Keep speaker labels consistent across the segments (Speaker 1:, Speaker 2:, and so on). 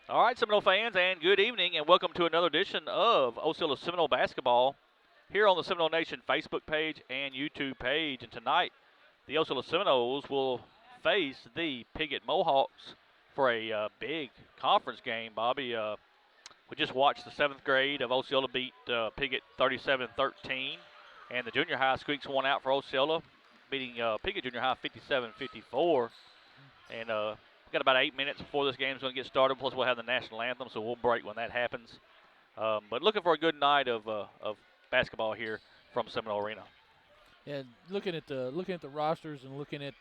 Speaker 1: All right, Seminole fans, and good evening, and welcome to another edition of Osceola Seminole Basketball here on the Seminole Nation Facebook page and YouTube page. And tonight, the Osceola Seminoles will face the Piggott Mohawks for a big conference game, Bobby. We just watched the 7th grade of Osceola beat Piggott 37-13, and the junior high squeaks one out for Osceola, beating Piggott Junior High 57-54. And we've got about 8 minutes before this game is going to get started, plus we'll have the national anthem, so we'll break when that happens. But looking for a good night of basketball here from Seminole Arena.
Speaker 2: And looking at the rosters and looking at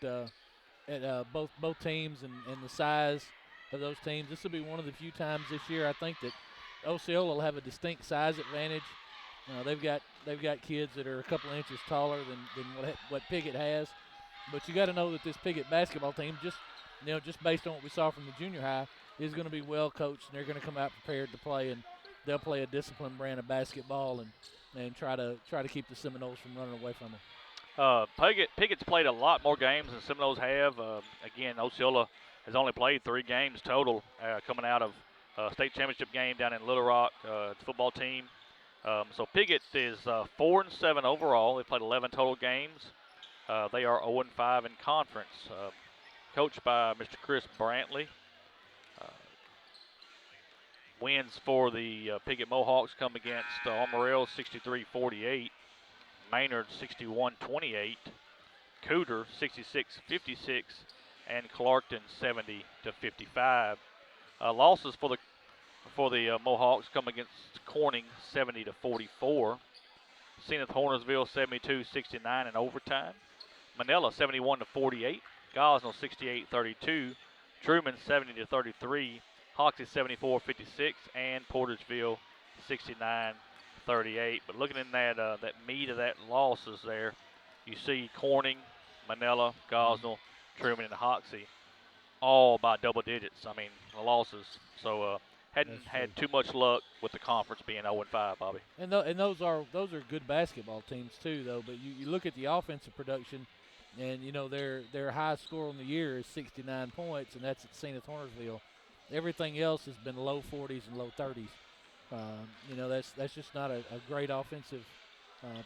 Speaker 2: both teams and the size of those teams, this will be one of the few times this year I think that Osceola will have a distinct size advantage. They've got kids that are a couple inches taller than what Piggott has, but you got to know that this Piggott basketball team, just based on what we saw from the junior high, is going to be well coached, and they're going to come out prepared to play, and they'll play a disciplined brand of basketball and try to keep the Seminoles from running away from them.
Speaker 1: Piggott's played a lot more games than Seminoles have. Again, Osceola has only played 3 games total coming out of state championship game down in Little Rock, the football team. So Piggott is 4-7 overall. They played 11 total games. They are 0-5 in conference. Coached by Mr. Chris Brantley. Wins for the Piggott Mohawks come against Amarillo 63-48, Maynard 61-28, Cooter 66-56, and Clarkton 70-55. Losses for the Mohawks come against Corning 70-44, Zenith Hornersville 72-69 in overtime, Manila 71-48. Gosnell 68-32, Truman 70-33, Hoxie 74-56, and Portersville 69-38. But looking in that meat of that losses there, you see Corning, Manila, Gosnell, Truman, and Hoxie all by double digits. I mean, the losses. So hadn't had too much luck with the conference being 0-5, Bobby.
Speaker 2: And those are good basketball teams too, though. But you look at the offensive production. And, their highest score on the year is 69 points, and that's at Zenith Hornersville. Everything else has been low 40s and low 30s. That's just not a great offensive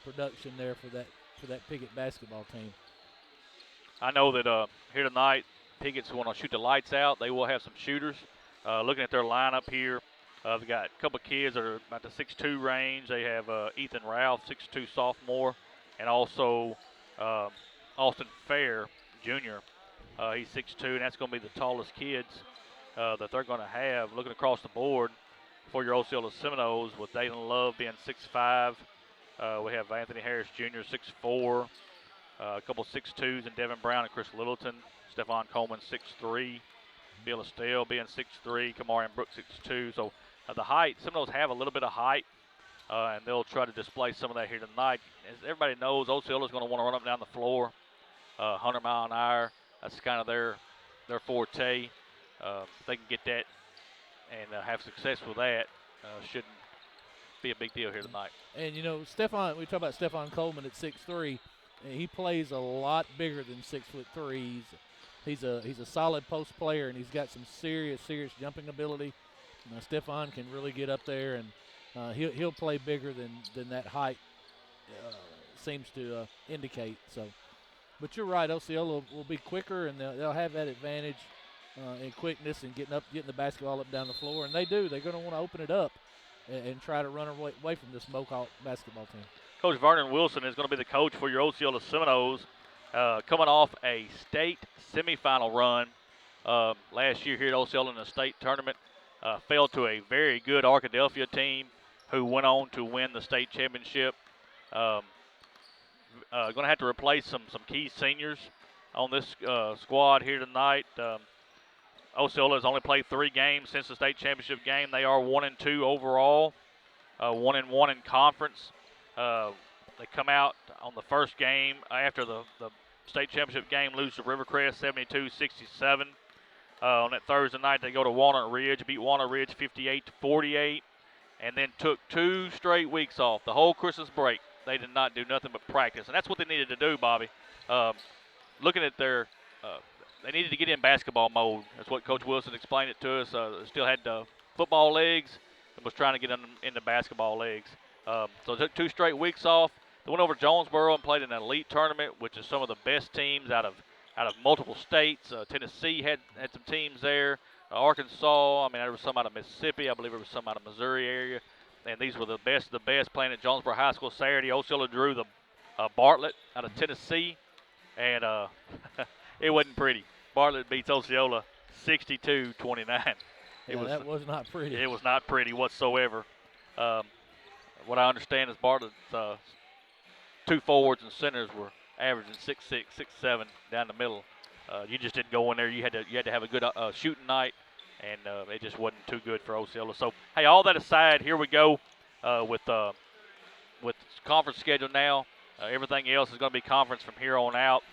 Speaker 2: production there for that Piggott basketball team.
Speaker 1: I know that here tonight, Piggott's want to shoot the lights out. They will have some shooters. Looking at their lineup here, they've got a couple of kids that are about the 6'2" range. They have Ethan Ralph, 6'2" sophomore, and also Austin Fair, Jr. He's 6'2", and that's going to be the tallest kids that they're going to have. Looking across the board for your Osceola Seminoles, with Dayton Love being 6'5". We have Anthony Harris, Jr., 6'4". A couple 6'2s, and Devin Brown and Chris Littleton. Stephon Coleman, 6'3". Bill Estelle being 6'3". Kamarian Brooks, 6'2". So the height, Seminoles have a little bit of height. And they'll try to display some of that here tonight. As everybody knows, Osceola's going to want to run up and down the floor, 100 mile an hour. That's kind of their forte. If they can get that and have success with that, shouldn't be a big deal here tonight.
Speaker 2: And we talk about Stephon Coleman at 6'3". He plays a lot bigger than 6'3". He's a solid post player, and he's got some serious jumping ability. Stephon can really get up there, and he'll play bigger than that height seems to indicate. So But you're right, Osceola will be quicker, and they'll have that advantage in quickness and getting the basketball up down the floor. And they do. They're going to want to open it up and try to run away from this Mohawk basketball team.
Speaker 1: Coach Vernon Wilson is going to be the coach for your Osceola Seminoles, coming off a state semifinal run last year here at Osceola in the state tournament. Fell to a very good Arkadelphia team who went on to win the state championship. Um, going to have to replace some key seniors on this squad here tonight. Osceola has only played 3 games since the state championship game. They are 1-2 overall, 1-1 in conference. They come out on the first game after the state championship game, lose to Rivercrest 72-67. On that Thursday night, they go to Walnut Ridge, beat Walnut Ridge 58-48, and then took 2 straight weeks off. The whole Christmas break, they did not do nothing but practice, and that's what they needed to do, Bobby. Looking at their they needed to get in basketball mode. That's what Coach Wilson explained it to us. Still had football legs and was trying to get them into basketball legs. So took 2 straight weeks off. They went over to Jonesboro and played in an elite tournament, which is some of the best teams out of multiple states. Tennessee had some teams there. Arkansas, I mean, there was some out of Mississippi. I believe there was some out of Missouri area. And these were the best of the best playing at Jonesboro High School Saturday. Osceola drew the Bartlett out of Tennessee, and it wasn't pretty. Bartlett beats Osceola 62-29.
Speaker 2: That was not pretty.
Speaker 1: It was not pretty whatsoever. What I understand is Bartlett's 2 forwards and centers were averaging 6'6", 6'7" down the middle. You just didn't go in there. You had to have a good shooting night, and it just wasn't too good for Osceola. So hey, all that aside, here we go with conference schedule now. Everything else is going to be conference from here on out.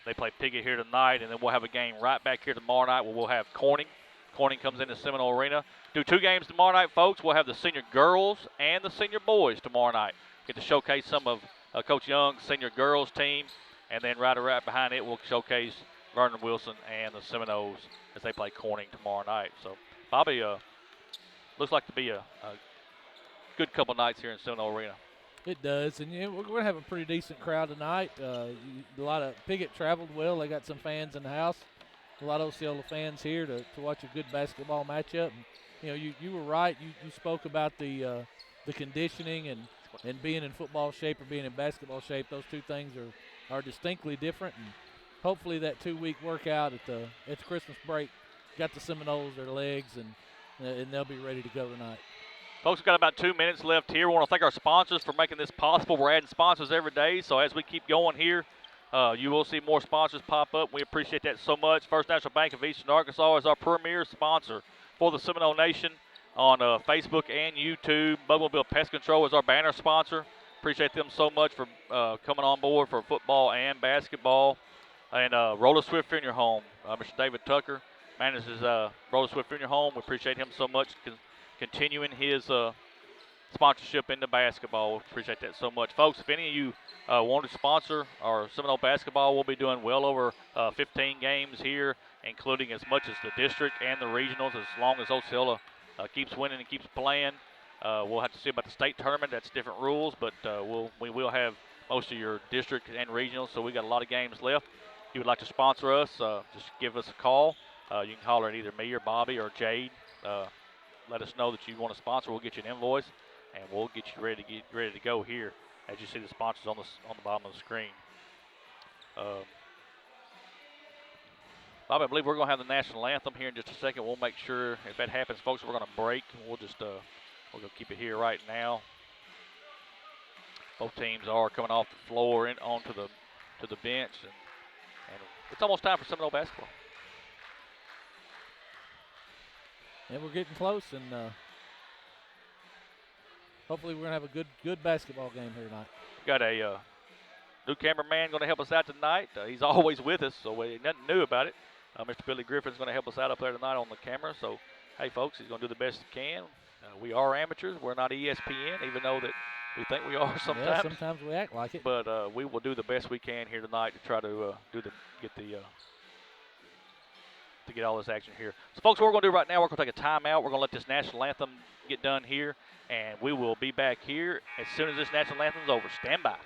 Speaker 1: They play Piggott here tonight, and then we'll have a game right back here tomorrow night where we'll have Corning. Corning comes into Seminole Arena. Do 2 games tomorrow night, folks. We'll have the senior girls and the senior boys tomorrow night. Get to showcase some of Coach Young's senior girls team, and then right behind it, we'll showcase Vernon Wilson and the Seminoles as they play Corning tomorrow night. So, Bobby, looks like to be a good couple nights here in Seminole Arena.
Speaker 2: It does, and we're going to have a pretty decent crowd tonight. A lot of Piggott traveled well. They got some fans in the house. A lot of Osceola fans here to watch a good basketball matchup. And, you were right. You spoke about the conditioning and being in football shape or being in basketball shape. Those 2 things are distinctly different. And hopefully that 2-week workout at the Christmas break got the Seminoles their legs, and they'll be ready to go tonight.
Speaker 1: Folks, we've got about 2 minutes left here. We want to thank our sponsors for making this possible. We're adding sponsors every day, so as we keep going here, you will see more sponsors pop up. We appreciate that so much. First National Bank of Eastern Arkansas is our premier sponsor for the Seminole Nation on Facebook and YouTube. Bugmobile Pest Control is our banner sponsor. Appreciate them so much for coming on board for football and basketball. And Roller Swift Funeral Home, Mr. David Tucker manages Roller Swift Funeral Home. We appreciate him so much continuing his sponsorship into basketball. Appreciate that so much. Folks, if any of you want to sponsor our Seminole basketball, we'll be doing well over 15 games here, including as much as the district and the regionals, as long as Osceola keeps winning and keeps playing. We'll have to see about the state tournament. That's different rules, but we will have most of your district and regionals, so we got a lot of games left. If you would like to sponsor us, just give us a call. You can holler at either me or Bobby or Jade. Let us know that you want to sponsor. We'll get you an invoice, and we'll get you ready to go here. As you see the sponsors on the bottom of the screen. Bobby, I believe we're going to have the national anthem here in just a second. We'll make sure if that happens, folks, we're going to break. We'll just we'll go keep it here right now. Both teams are coming off the floor and onto the bench, and it's almost time for Seminole basketball.
Speaker 2: And we're getting close, and hopefully we're going to have a good basketball game here tonight.
Speaker 1: Got a new cameraman going to help us out tonight. He's always with us, so nothing new about it. Mr. Billy Griffin's going to help us out up there tonight on the camera. So, hey, folks, he's going to do the best he can. We are amateurs. We're not ESPN, even though that we think we are sometimes.
Speaker 2: Yeah, sometimes we act like it.
Speaker 1: But we will do the best we can here tonight to try to get all this action here. So, folks, what we're going to do right now, we're going to take a timeout. We're going to let this national anthem get done here, and we will be back here as soon as this national anthem is over. Stand by.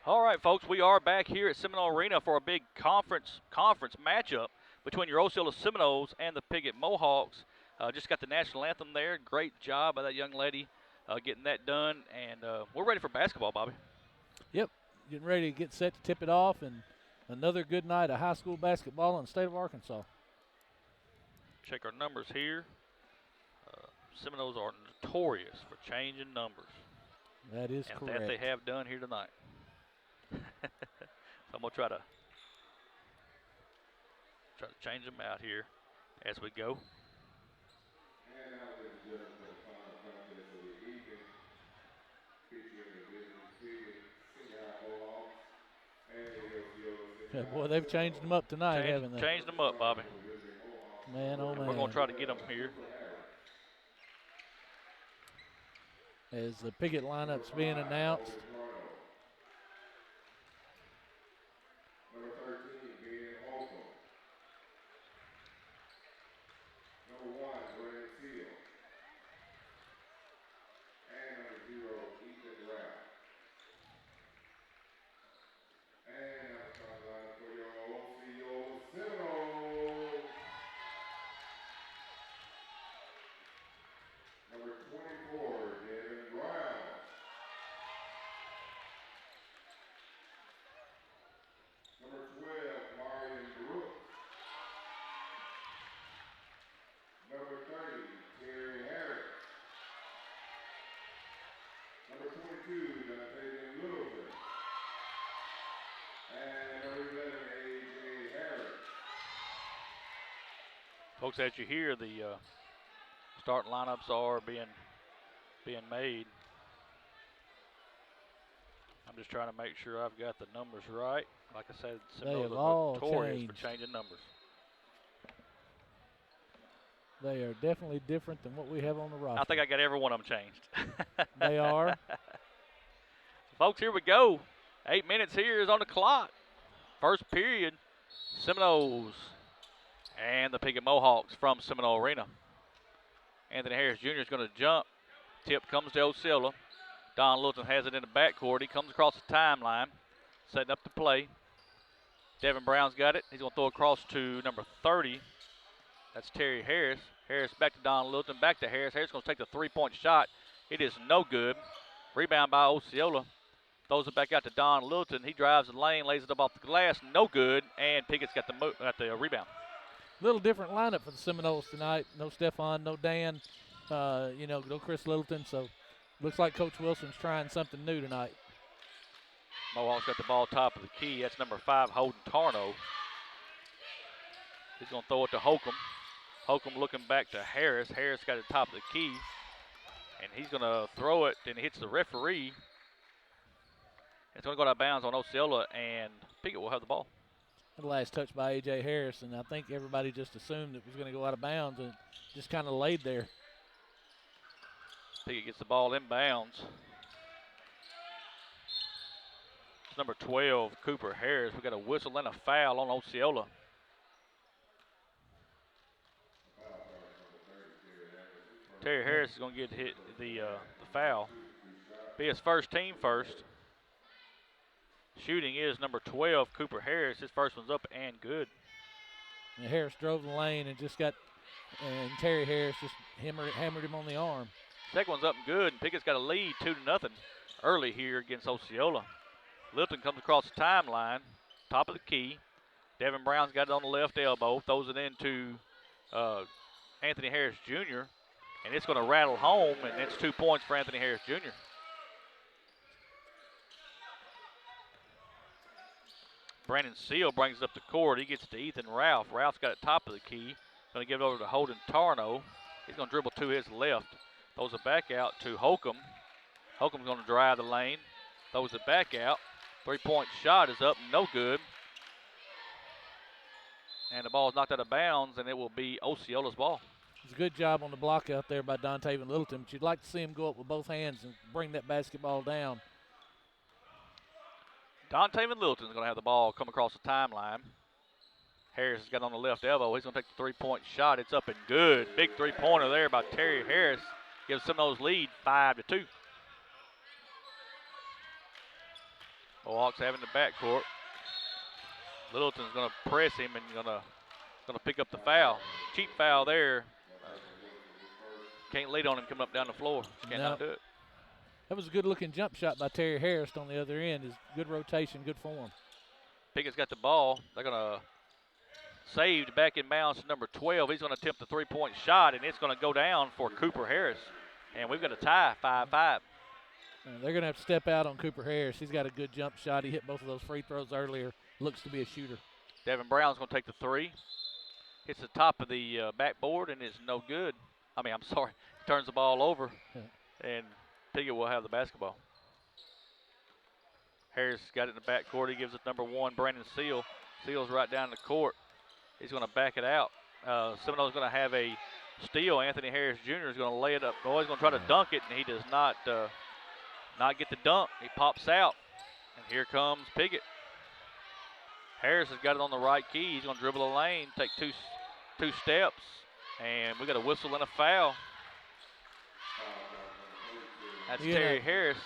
Speaker 1: All right, folks, we are back here at Seminole Arena for a big conference matchup between your Osceola Seminoles and the Piggott Mohawks. Just got the national anthem there. Great job by that young lady getting that done, and we're ready for basketball, Bobby.
Speaker 2: Yep, getting ready to get set to tip it off, and another good night of high school basketball in the state of Arkansas.
Speaker 1: Check our numbers here. Seminoles are notorious for changing numbers.
Speaker 2: That is
Speaker 1: and
Speaker 2: correct.
Speaker 1: that they have done here tonight. So I'm going to try to change them out here as we go.
Speaker 3: And now, ladies and gentlemen, for the final contest of the evening, featuring the Division Piggott Senior High Mohawks and the Osceola Senior High.
Speaker 2: Boy, they've changed them up tonight, haven't they?
Speaker 1: Changed them up, Bobby.
Speaker 2: Man, oh man.
Speaker 1: We're going to try to get them here.
Speaker 2: As the Piggott lineup's being announced.
Speaker 3: Number 13 being Osceola. Number 1, Brandon Seal. And number 0, Ethan Ralph. And now the starting lineup for your Osceola Seminoles. Number 24, Devin Brown. Number 12, Marion Brooks. Number 30, Terry Harris. Number 22, Dontavian Littleton. And number 11, A.J. Harris.
Speaker 1: Folks, as you hear, the starting lineups are being made. I'm just trying to make sure I've got the numbers right. Like I said, Seminoles are notorious for changing numbers.
Speaker 2: They are definitely different than what we have on the roster.
Speaker 1: I think I got every one of them changed.
Speaker 2: They are.
Speaker 1: Folks, here we go. 8 minutes here is on the clock. First period, Seminoles and the Piggott Mohawks from Seminole Arena. Anthony Harris Jr. is going to jump. Tip comes to Osceola. Don Littleton has it in the backcourt. He comes across the timeline, setting up the play. Devin Brown's got it. He's going to throw across to number 30. That's Terry Harris. Harris back to Don Littleton, back to Harris. Harris going to take the three-point shot. It is no good. Rebound by Osceola. Throws it back out to Don Littleton. He drives the lane, lays it up off the glass. No good. And Piggott's got the rebound.
Speaker 2: Little different lineup for the Seminoles tonight. No Stephon, no Dan, no Chris Littleton. So looks like Coach Wilson's trying something new tonight.
Speaker 1: Mohawks got the ball top of the key. That's number 5, Holden Tarno. He's going to throw it to Holcomb. Holcomb looking back to Harris. Harris got it top of the key. And he's going to throw it, and it hits the referee. It's going to go out of bounds on Osceola, and Piggott will have the ball.
Speaker 2: The last touch by A.J. Harris, and I think everybody just assumed it was going to go out of bounds and just kind of laid there.
Speaker 1: Piggott gets the ball inbounds. It's number 12, Cooper Harris. We got a whistle and a foul on Osceola. Terry Harris is going to get hit the foul. Be his first team first. Shooting is number 12, Cooper Harris. His first one's up and good.
Speaker 2: And Harris drove the lane and and Terry Harris just hammered him on the arm.
Speaker 1: Second one's up and good, and Piggott's got a lead 2-0 early here against Osceola. Littleton comes across the timeline, top of the key. Devin Brown's got it on the left elbow, throws it into Anthony Harris Jr., and it's going to rattle home, and it's 2 points for Anthony Harris Jr. Brandon Seal brings it up the court. He gets to Ethan Ralph. Ralph's got it top of the key. Going to give it over to Holden Tarno. He's going to dribble to his left. Throws it back out to Holcomb. Holcomb's going to drive the lane. Throws it back out. Three-point shot is up, no good. And the ball is knocked out of bounds, and it will be Osceola's ball.
Speaker 2: It's a good job on the block out there by Dontavian Littleton, but you'd like to see him go up with both hands and bring that basketball down.
Speaker 1: Dontavian Littleton's going to have the ball come across the timeline. Harris has got it on the left elbow. He's going to take the three-point shot. It's up and good. Big three-pointer there by Terry Harris. Gives Seminoles lead 5-2. Mohawks having the backcourt. Littleton's going to press him and going to pick up the foul. Cheap foul there. Can't lead on him coming up down the floor. Cannot do it.
Speaker 2: That was a good-looking jump shot by Terry Harris on the other end. Is good rotation, good form.
Speaker 1: Piggott's got the ball. They're going to save back in bounds to number 12. He's going to attempt the three-point shot, and it's going to go down for Cooper Harris. And we've got a tie, 5-5.
Speaker 2: They're going to have to step out on Cooper Harris. He's got a good jump shot. He hit both of those free throws earlier. Looks to be a shooter.
Speaker 1: Devin Brown's going to take the three. Hits the top of the backboard, and it's no good. I'm sorry. Turns the ball over, and Piggott will have the basketball. Harris got it in the backcourt. He gives it number 1, Brandon Seal. Seal's right down the court. He's going to back it out. Seminoles going to have a steal. Anthony Harris Jr. is going to lay it up. Oh, he's going to try to dunk it, and he does not get the dunk. He pops out, and here comes Piggott. Harris has got it on the right key. He's going to dribble the lane, take two steps, and we got a whistle and a foul. That's Terry Harris.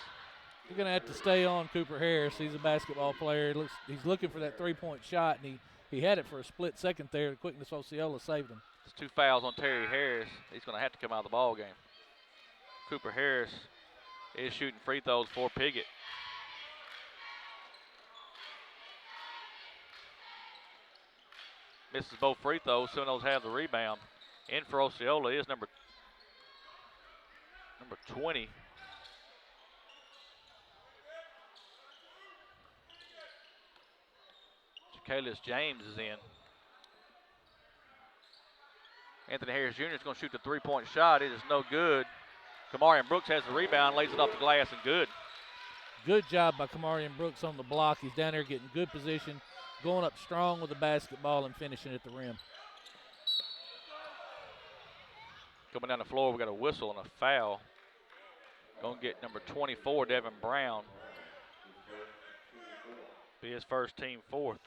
Speaker 2: You're going to have to stay on Cooper Harris. He's a basketball player. He's looking for that three-point shot, and he had it for a split second there. The quickness Osceola saved him.
Speaker 1: It's 2 fouls on Terry Harris. He's going to have to come out of the ball game. Cooper Harris is shooting free throws for Piggott. Misses both free throws. Seminoles have the rebound. In for Osceola is number 20. Kalis James is in. Anthony Harris Jr. is going to shoot the three-point shot. It is no good. Kamarian Brooks has the rebound, lays it off the glass, and good.
Speaker 2: Good job by Kamarian Brooks on the block. He's down there getting good position, going up strong with the basketball and finishing at the rim.
Speaker 1: Coming down the floor, we got a whistle and a foul. Going to get number 24, Devin Brown. Be his first, team fourth.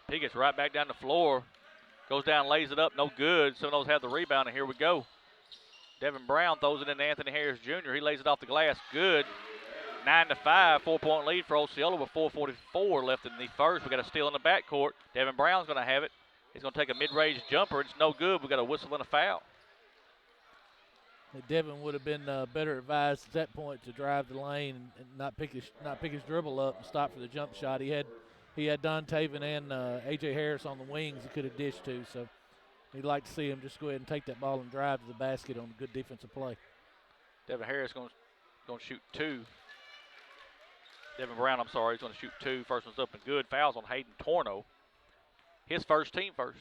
Speaker 1: Piggott's right back down the floor. Goes down, lays it up, no good. Seminoles have the rebound, and here we go. Devin Brown throws it into Anthony Harris Jr. He lays it off the glass, good. 9-5, 4-point lead for Osceola with 4:44 left in the first. We got a steal in the backcourt. Devin Brown's going to have it. He's going to take a mid-range jumper. It's no good. We got a whistle and a foul.
Speaker 2: Devin would have been better advised at that point to drive the lane and not pick his dribble up and stop for the jump shot. He had Don Taven and A.J. Harris on the wings he could have dished to, so he'd like to see him just go ahead and take that ball and drive to the basket on a good defensive play.
Speaker 1: Devin Harris going to shoot 2. Devin Brown, I'm sorry, he's going to shoot 2. First one's up and good. Fouls on Hayden Torno. His first, team first.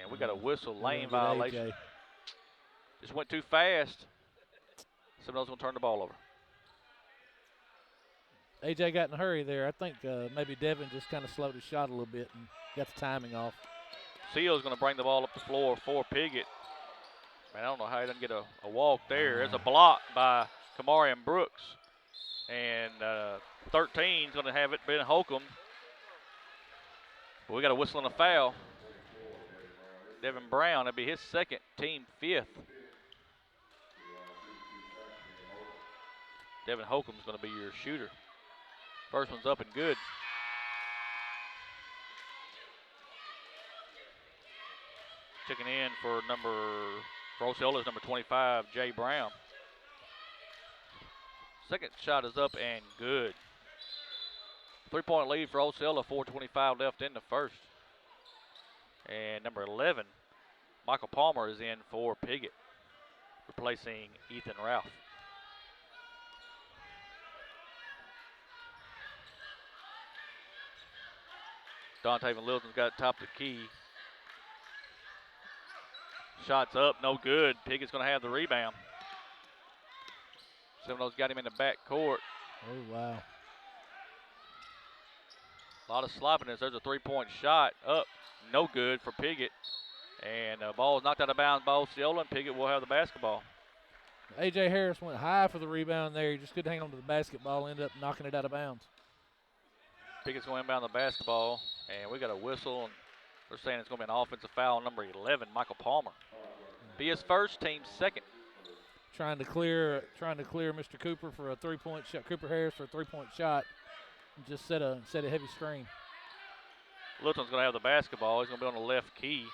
Speaker 1: And we got a whistle, lane violation. Just went too fast. Seminoles going to turn the ball over.
Speaker 2: AJ got in a hurry there. I think maybe Devin just kind of slowed his shot a little bit and got the timing off.
Speaker 1: Seal's going to bring the ball up the floor for Piggott. Man, I don't know how he doesn't get a walk there. There's a block by Kamarian Brooks. And 13 is going to have it, Ben Holcomb. But we got a whistle and a foul. Devin Brown, that'd be his second, team 5th. Devin Holcomb's going to be your shooter. First one's up and good. Checking in for Osceola's number 25, Jay Brown. Second shot is up and good. 3-point lead for Osceola, 4:25 left in the first. And number 11, Michael Palmer is in for Piggott, replacing Ethan Ralph. Dontaven Littleton's got top of the key. Shots up, no good. Piggott's going to have the rebound. Seminoles got him in the back court.
Speaker 2: Oh, wow.
Speaker 1: A lot of sloppiness. There's a 3-point shot up. No good for Piggott. And the ball is knocked out of bounds by Osceola, and Piggott will have the basketball.
Speaker 2: A.J. Harris went high for the rebound there. He just couldn't hang on to the basketball, ended up knocking it out of bounds.
Speaker 1: Piggott's going to inbound the basketball, and we got a whistle, and they're saying it's going to be an offensive foul, number 11, Michael Palmer. Be his first, team's second.
Speaker 2: Trying to clear Mr. Cooper for a 3-point shot. Cooper Harris for a 3-point shot. Just set a heavy screen.
Speaker 1: Littleton's going to have the basketball. He's going to be on the left key.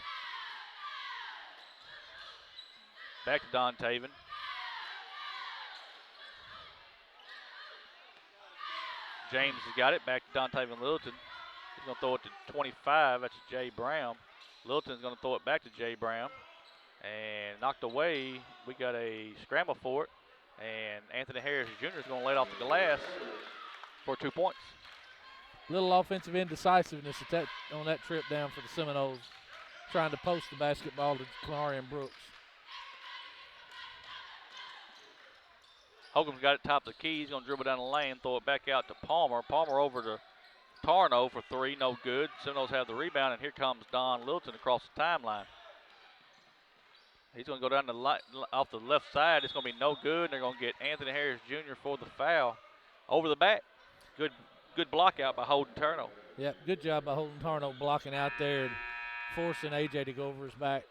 Speaker 1: Back to Don Taven. James has got it. Back to Don Taven Littleton. He's going to throw it to 25. That's Jay Brown. Littleton's going to throw it back to Jay Brown. And knocked away. We got a scramble for it. And Anthony Harris Jr. is going to lay it off the glass for 2 points.
Speaker 2: Little offensive indecisiveness on that trip down for the Seminoles, trying to post the basketball to Clarion Brooks.
Speaker 1: Holcomb's got it top of the key. He's going to dribble down the lane, throw it back out to Palmer. Palmer over to Tarno for 3, no good. Seminoles have the rebound, and here comes Don Littleton across the timeline. He's going to go down off the left side. It's going to be no good. They're going to get Anthony Harris Jr. for the foul over the back. Good block out by Holden Turno.
Speaker 2: Yep, good job by Holden Tarno blocking out there and forcing AJ to go over his back.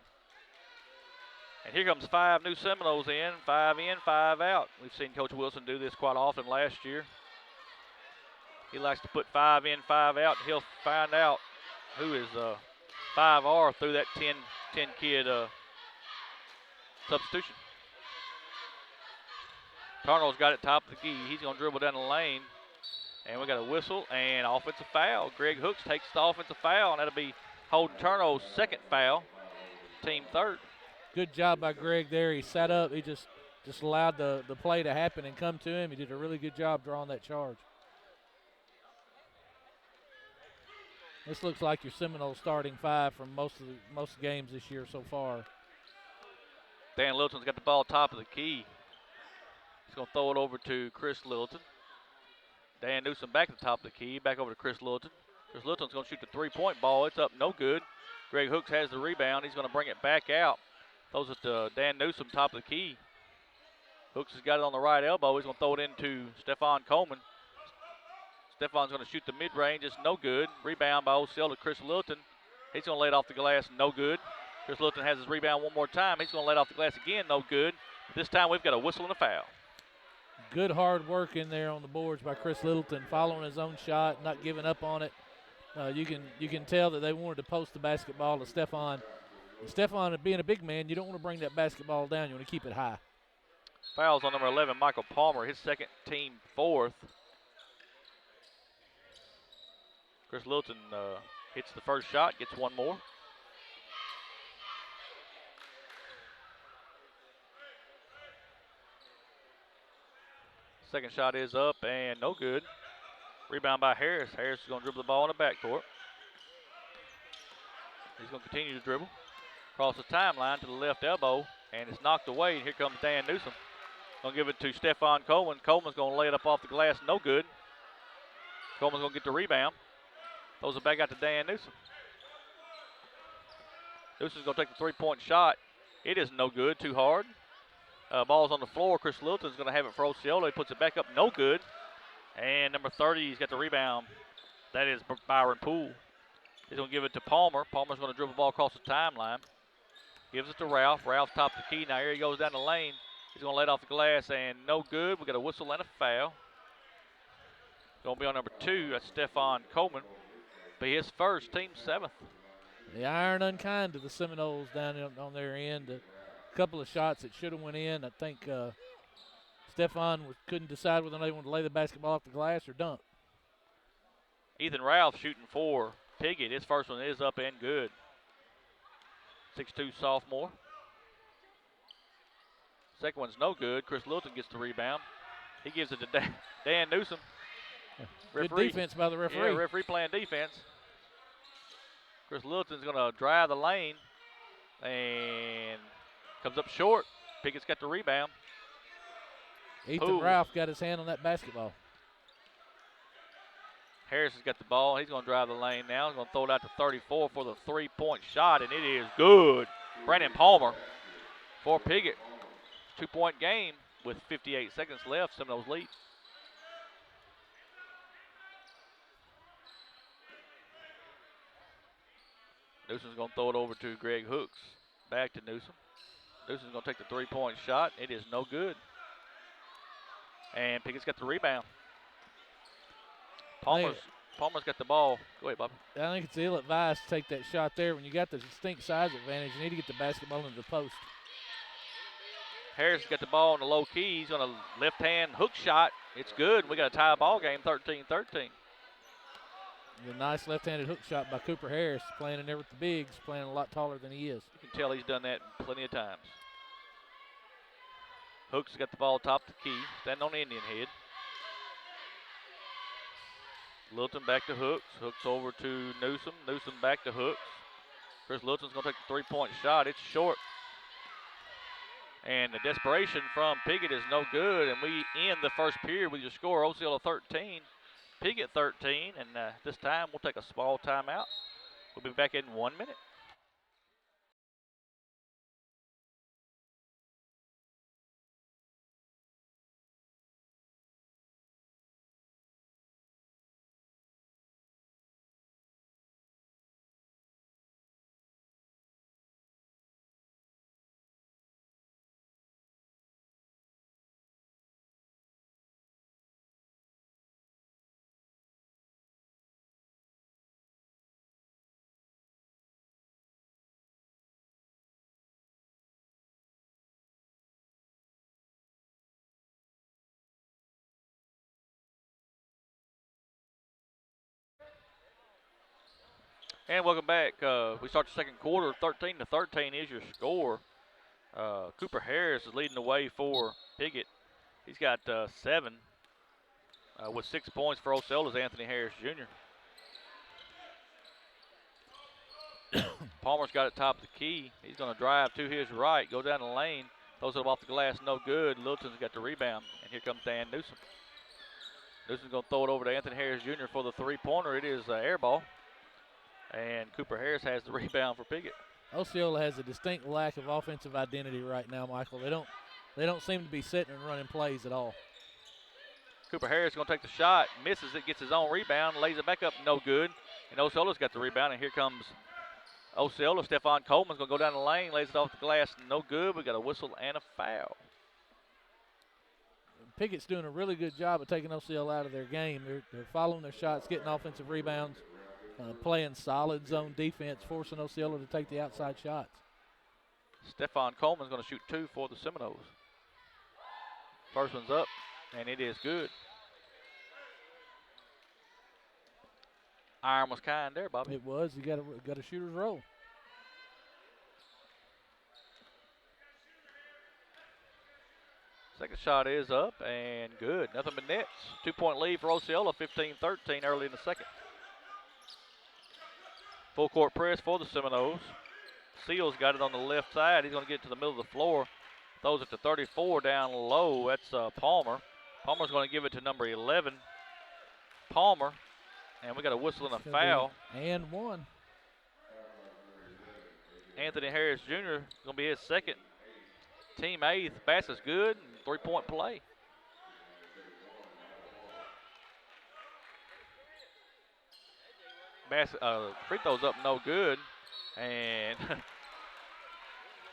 Speaker 1: And here comes 5 new Seminoles in, 5 out. We've seen Coach Wilson do this quite often last year. He likes to put 5 in, 5 out. He'll find out who is 5R through that 10 kid substitution. Tarno's got it top of the key. He's going to dribble down the lane. And we got a whistle and offensive foul. Greg Hooks takes the offensive foul, and that'll be Holden Turno's second foul, team third.
Speaker 2: Good job by Greg there. He sat up. He just allowed the play to happen and come to him. He did a really good job drawing that charge. This looks like your Seminoles starting 5 from most of the games this year so far.
Speaker 1: Dan Littleton's got the ball top of the key. He's going to throw it over to Chris Littleton. Dan Newsom back at the top of the key, back over to Chris Littleton. Chris Littleton's going to shoot the 3-point ball. It's up, no good. Greg Hooks has the rebound. He's going to bring it back out. Throws it to Dan Newsom, top of the key. Hooks has got it on the right elbow. He's going to throw it into Stephon Coleman. Stephon's going to shoot the mid-range. It's no good. Rebound by Osceola to Chris Littleton. He's going to lay it off the glass, no good. Chris Littleton has his rebound one more time. He's going to lay it off the glass again, no good. This time we've got a whistle and a foul.
Speaker 2: Good hard work in there on the boards by Chris Littleton, following his own shot, not giving up on it. You can tell that they wanted to post the basketball to Stephon. Stephon, being a big man, you don't want to bring that basketball down. You want to keep it high.
Speaker 1: Fouls on number 11, Michael Palmer, his second, team fourth. Chris Littleton hits the first shot, gets one more. Second shot is up and no good. Rebound by Harris. Harris is going to dribble the ball in the backcourt. He's going to continue to dribble. Across the timeline to the left elbow, and it's knocked away. And here comes Dan Newsom. Going to give it to Stephon Coleman. Coleman's going to lay it up off the glass. No good. Coleman's going to get the rebound. Throws it back out to Dan Newsom. Newsom's going to take the 3-point shot. It is no good. Too hard. Ball's on the floor. Chris Littleton's going to have it for Osceola. He puts it back up. No good. And number 30, he's got the rebound. That is Byron Poole. He's going to give it to Palmer. Palmer's going to dribble the ball across the timeline. Gives it to Ralph. Ralph top the key. Now here he goes down the lane. He's going to let off the glass and no good. We got a whistle and a foul. Going to be on number 2. That's Stephon Coleman. Be his first, team 7th.
Speaker 2: The iron unkind to the Seminoles down on their end. A couple of shots that should have went in. I think Stephon couldn't decide whether they wanted to lay the basketball off the glass or dunk.
Speaker 1: Ethan Ralph shooting for Piggott. His first one is up and good. 6'2" sophomore. Second one's no good. Chris Littleton gets the rebound. He gives it to Dan Newsom.
Speaker 2: Good defense by the referee.
Speaker 1: Yeah, referee playing defense. Chris Littleton's going to drive the lane and comes up short. Pickett's got the rebound.
Speaker 2: Ethan Ralph got his hand on that basketball.
Speaker 1: Harris has got the ball. He's going to drive the lane now. He's going to throw it out to 34 for the 3-point shot, and it is good. Brandon Palmer for Piggott. 2-point game with 58 seconds left. Seminoles lead. Newsom's going to throw it over to Greg Hooks. Back to Newsom. Newsom's going to take the three-point shot. It is no good. And Piggott's got the rebound. Palmer's got the ball. Go ahead, Bobby.
Speaker 2: I think it's ill-advised to take that shot there. When you got the distinct size advantage, you need to get the basketball into the post.
Speaker 1: Harris got the ball on the low key. He's going to left-hand hook shot. It's good. We got a tie ball game, 13-13.
Speaker 2: The nice left-handed hook shot by Cooper Harris, playing in there with the bigs, playing a lot taller than he is.
Speaker 1: You can tell he's done that plenty of times. Hooks got the ball top the key, standing on the Indian head. Littleton back to Hooks. Hooks over to Newsom. Newsom back to Hooks. Chris Littleton's going to take the three-point shot. It's short. And the desperation from Piggott is no good. And we end the first period with your score, Osceola 13, Piggott 13. And this time we'll take a small timeout. We'll be back in 1 minute. And welcome back. We start the second quarter. 13-13 is your score. Cooper Harris is leading the way for Piggott. He's got 7 with 6 points for Osceola's Anthony Harris Jr. Palmer's got it top of the key. He's going to drive to his right, go down the lane, throws it off the glass, no good. Littleton's got the rebound, and here comes Dan Newsom. Newsom's going to throw it over to Anthony Harris Jr. for the three-pointer. It is air ball. And Cooper Harris has the rebound for Piggott.
Speaker 2: Osceola has a distinct lack of offensive identity right now, Michael. They don't seem to be sitting and running plays at all.
Speaker 1: Cooper Harris is going to take the shot, misses it, gets his own rebound, lays it back up, no good. And Osceola's got the rebound, and here comes Osceola. Stephon Coleman's going to go down the lane, lays it off the glass, no good. We got a whistle and a foul.
Speaker 2: Piggott's doing a really good job of taking Osceola out of their game. They're following their shots, getting offensive rebounds. Playing solid zone defense, forcing Osceola to take the outside shots.
Speaker 1: Stephon Coleman's going to shoot 2 for the Seminoles. First one's up, and it is good. Iron was kind there, Bobby.
Speaker 2: It was. You got a shooter's roll.
Speaker 1: Second shot is up and good. Nothing but nets. 2-point lead for Osceola, 15-13 early in the second. Full court press for the Seminoles. Seals got it on the left side. He's going to get to the middle of the floor. Throws it to 34 down low. That's Palmer. Palmer's going to give it to number 11, Palmer. And we got a whistle and a foul.
Speaker 2: And one.
Speaker 1: Anthony Harris Jr. is going to be his second. Team 8th. Pass is good. Three-point play. Free throw's up, no good. And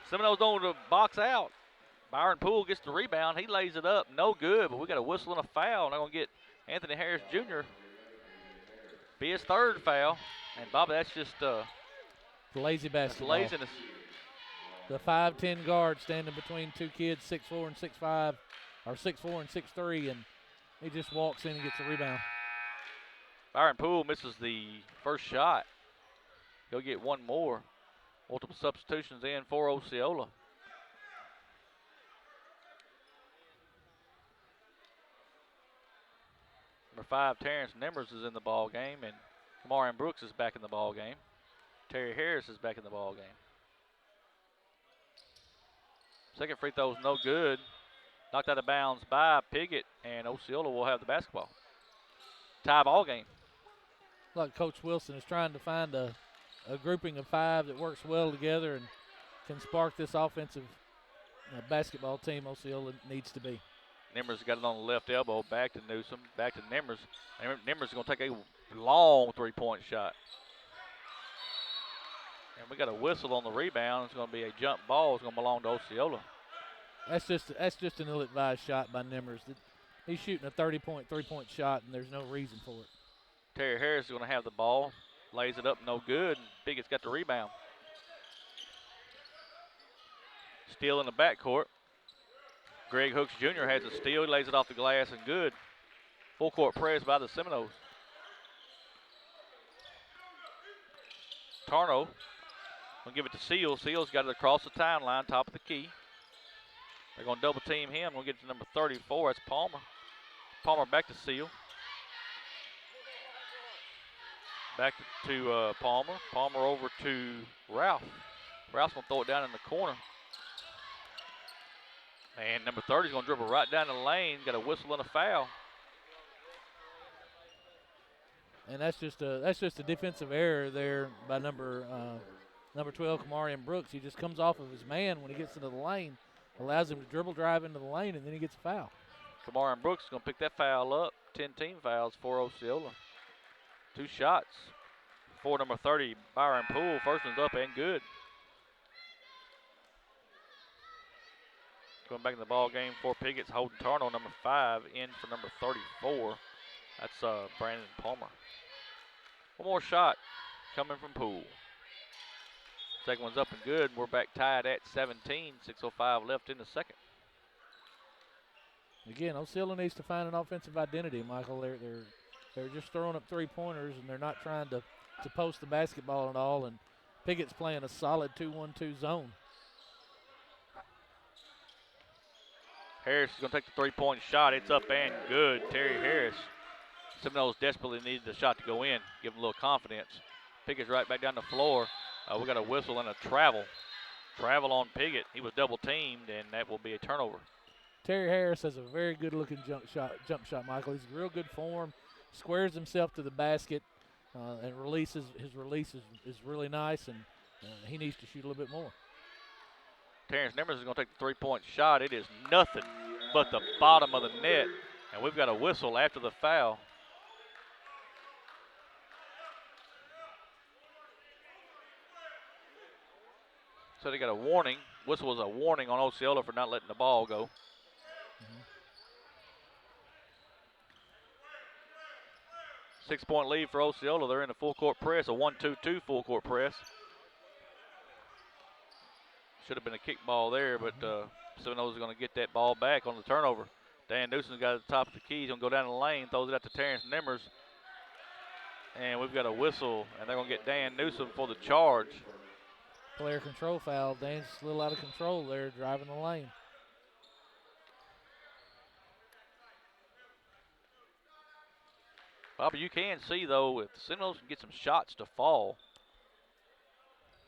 Speaker 1: Seminoles don't want to box out. Byron Poole gets the rebound. He lays it up, no good. But we got a whistle and a foul. They're going to get Anthony Harris Jr. be his third foul. And Bobby, that's just
Speaker 2: lazy basketball.
Speaker 1: Laziness.
Speaker 2: The 5'10" guard standing between two kids, 6'4" and 6'5", or 6'4" and 6'3", and he just walks in and gets a rebound.
Speaker 1: Byron Poole misses the first shot. He'll get one more. Multiple substitutions in for Osceola. Number 5, Terrence Nimmers is in the ball game, and Kamarian Brooks is back in the ball game. Terry Harris is back in the ball game. Second free throw is no good. Knocked out of bounds by Piggott, and Osceola will have the basketball. Tie ball game.
Speaker 2: Like Coach Wilson is trying to find a grouping of 5 that works well together and can spark this offensive basketball team Osceola needs to be.
Speaker 1: Nimmers got it on the left elbow, back to Newsom, back to Nimmers. Nimmers is going to take a long three-point shot. And we got a whistle on the rebound. It's going to be a jump ball. It's going to belong to Osceola.
Speaker 2: That's just an ill-advised shot by Nimmers. He's shooting a 30-point three-point shot, and there's no reason for it.
Speaker 1: Terry Harris is going to have the ball. Lays it up, no good. And Piggott's got the rebound. Steal in the backcourt. Greg Hooks Jr. has a steal. He lays it off the glass and good. Full court press by the Seminoles. Tarno will give it to Seals. Seals got it across the timeline, top of the key. They're going to double team him. We'll get to number 34. That's Palmer. Palmer back to Seal. Back to Palmer. Palmer over to Ralph. Ralph's going to throw it down in the corner. And number 30 is going to dribble right down the lane. Got a whistle and a foul.
Speaker 2: And that's just a defensive error there by number 12, Kamarian Brooks. He just comes off of his man when he gets into the lane, allows him to dribble drive into the lane, and then he gets a foul.
Speaker 1: Kamarian Brooks is going to pick that foul up. 10 team fouls for Osceola. 2 shots for number 30, Byron Poole. First one's up and good. Going back in the ball game for Piggott's holding Tarno, number 5, in for number 34. That's Brandon Palmer. One more shot coming from Poole. Second one's up and good. We're back tied at 17. 6:05 left in the second.
Speaker 2: Again, Osceola needs to find an offensive identity, Michael. They're just throwing up three-pointers, and they're not trying to post the basketball at all. And Piggott's playing a solid 2-1-2 zone.
Speaker 1: Harris is going to take the three-point shot. It's up and good. Terry Harris. Seminoles desperately needed the shot to go in, give them a little confidence. Piggott's right back down the floor. We got a whistle and a travel. Travel on Piggott. He was double teamed, and that will be a turnover.
Speaker 2: Terry Harris has a very good-looking jump shot, Michael. He's in real good form. Squares himself to the basket, and releases. His release is really nice, and he needs to shoot a little bit more.
Speaker 1: Terrence Nimmers is going to take the three-point shot. It is nothing but the bottom of the net, and we've got a whistle after the foul. So they got a warning. Whistle was a warning on Osceola for not letting the ball go. 6-point lead for Osceola. They're in the full court press, a 1-2-2 full court press. Should have been a kick ball there, but Seminoles is going to get that ball back on the turnover. Dan Newsom's got it at the top of the key. He's going to go down the lane, throws it out to Terrence Nimmers. And we've got a whistle, and they're going to get Dan Newsom for the charge.
Speaker 2: Player control foul. Dan's a little out of control there, driving the lane.
Speaker 1: Bobby, you can see, though, if the Seminoles can get some shots to fall,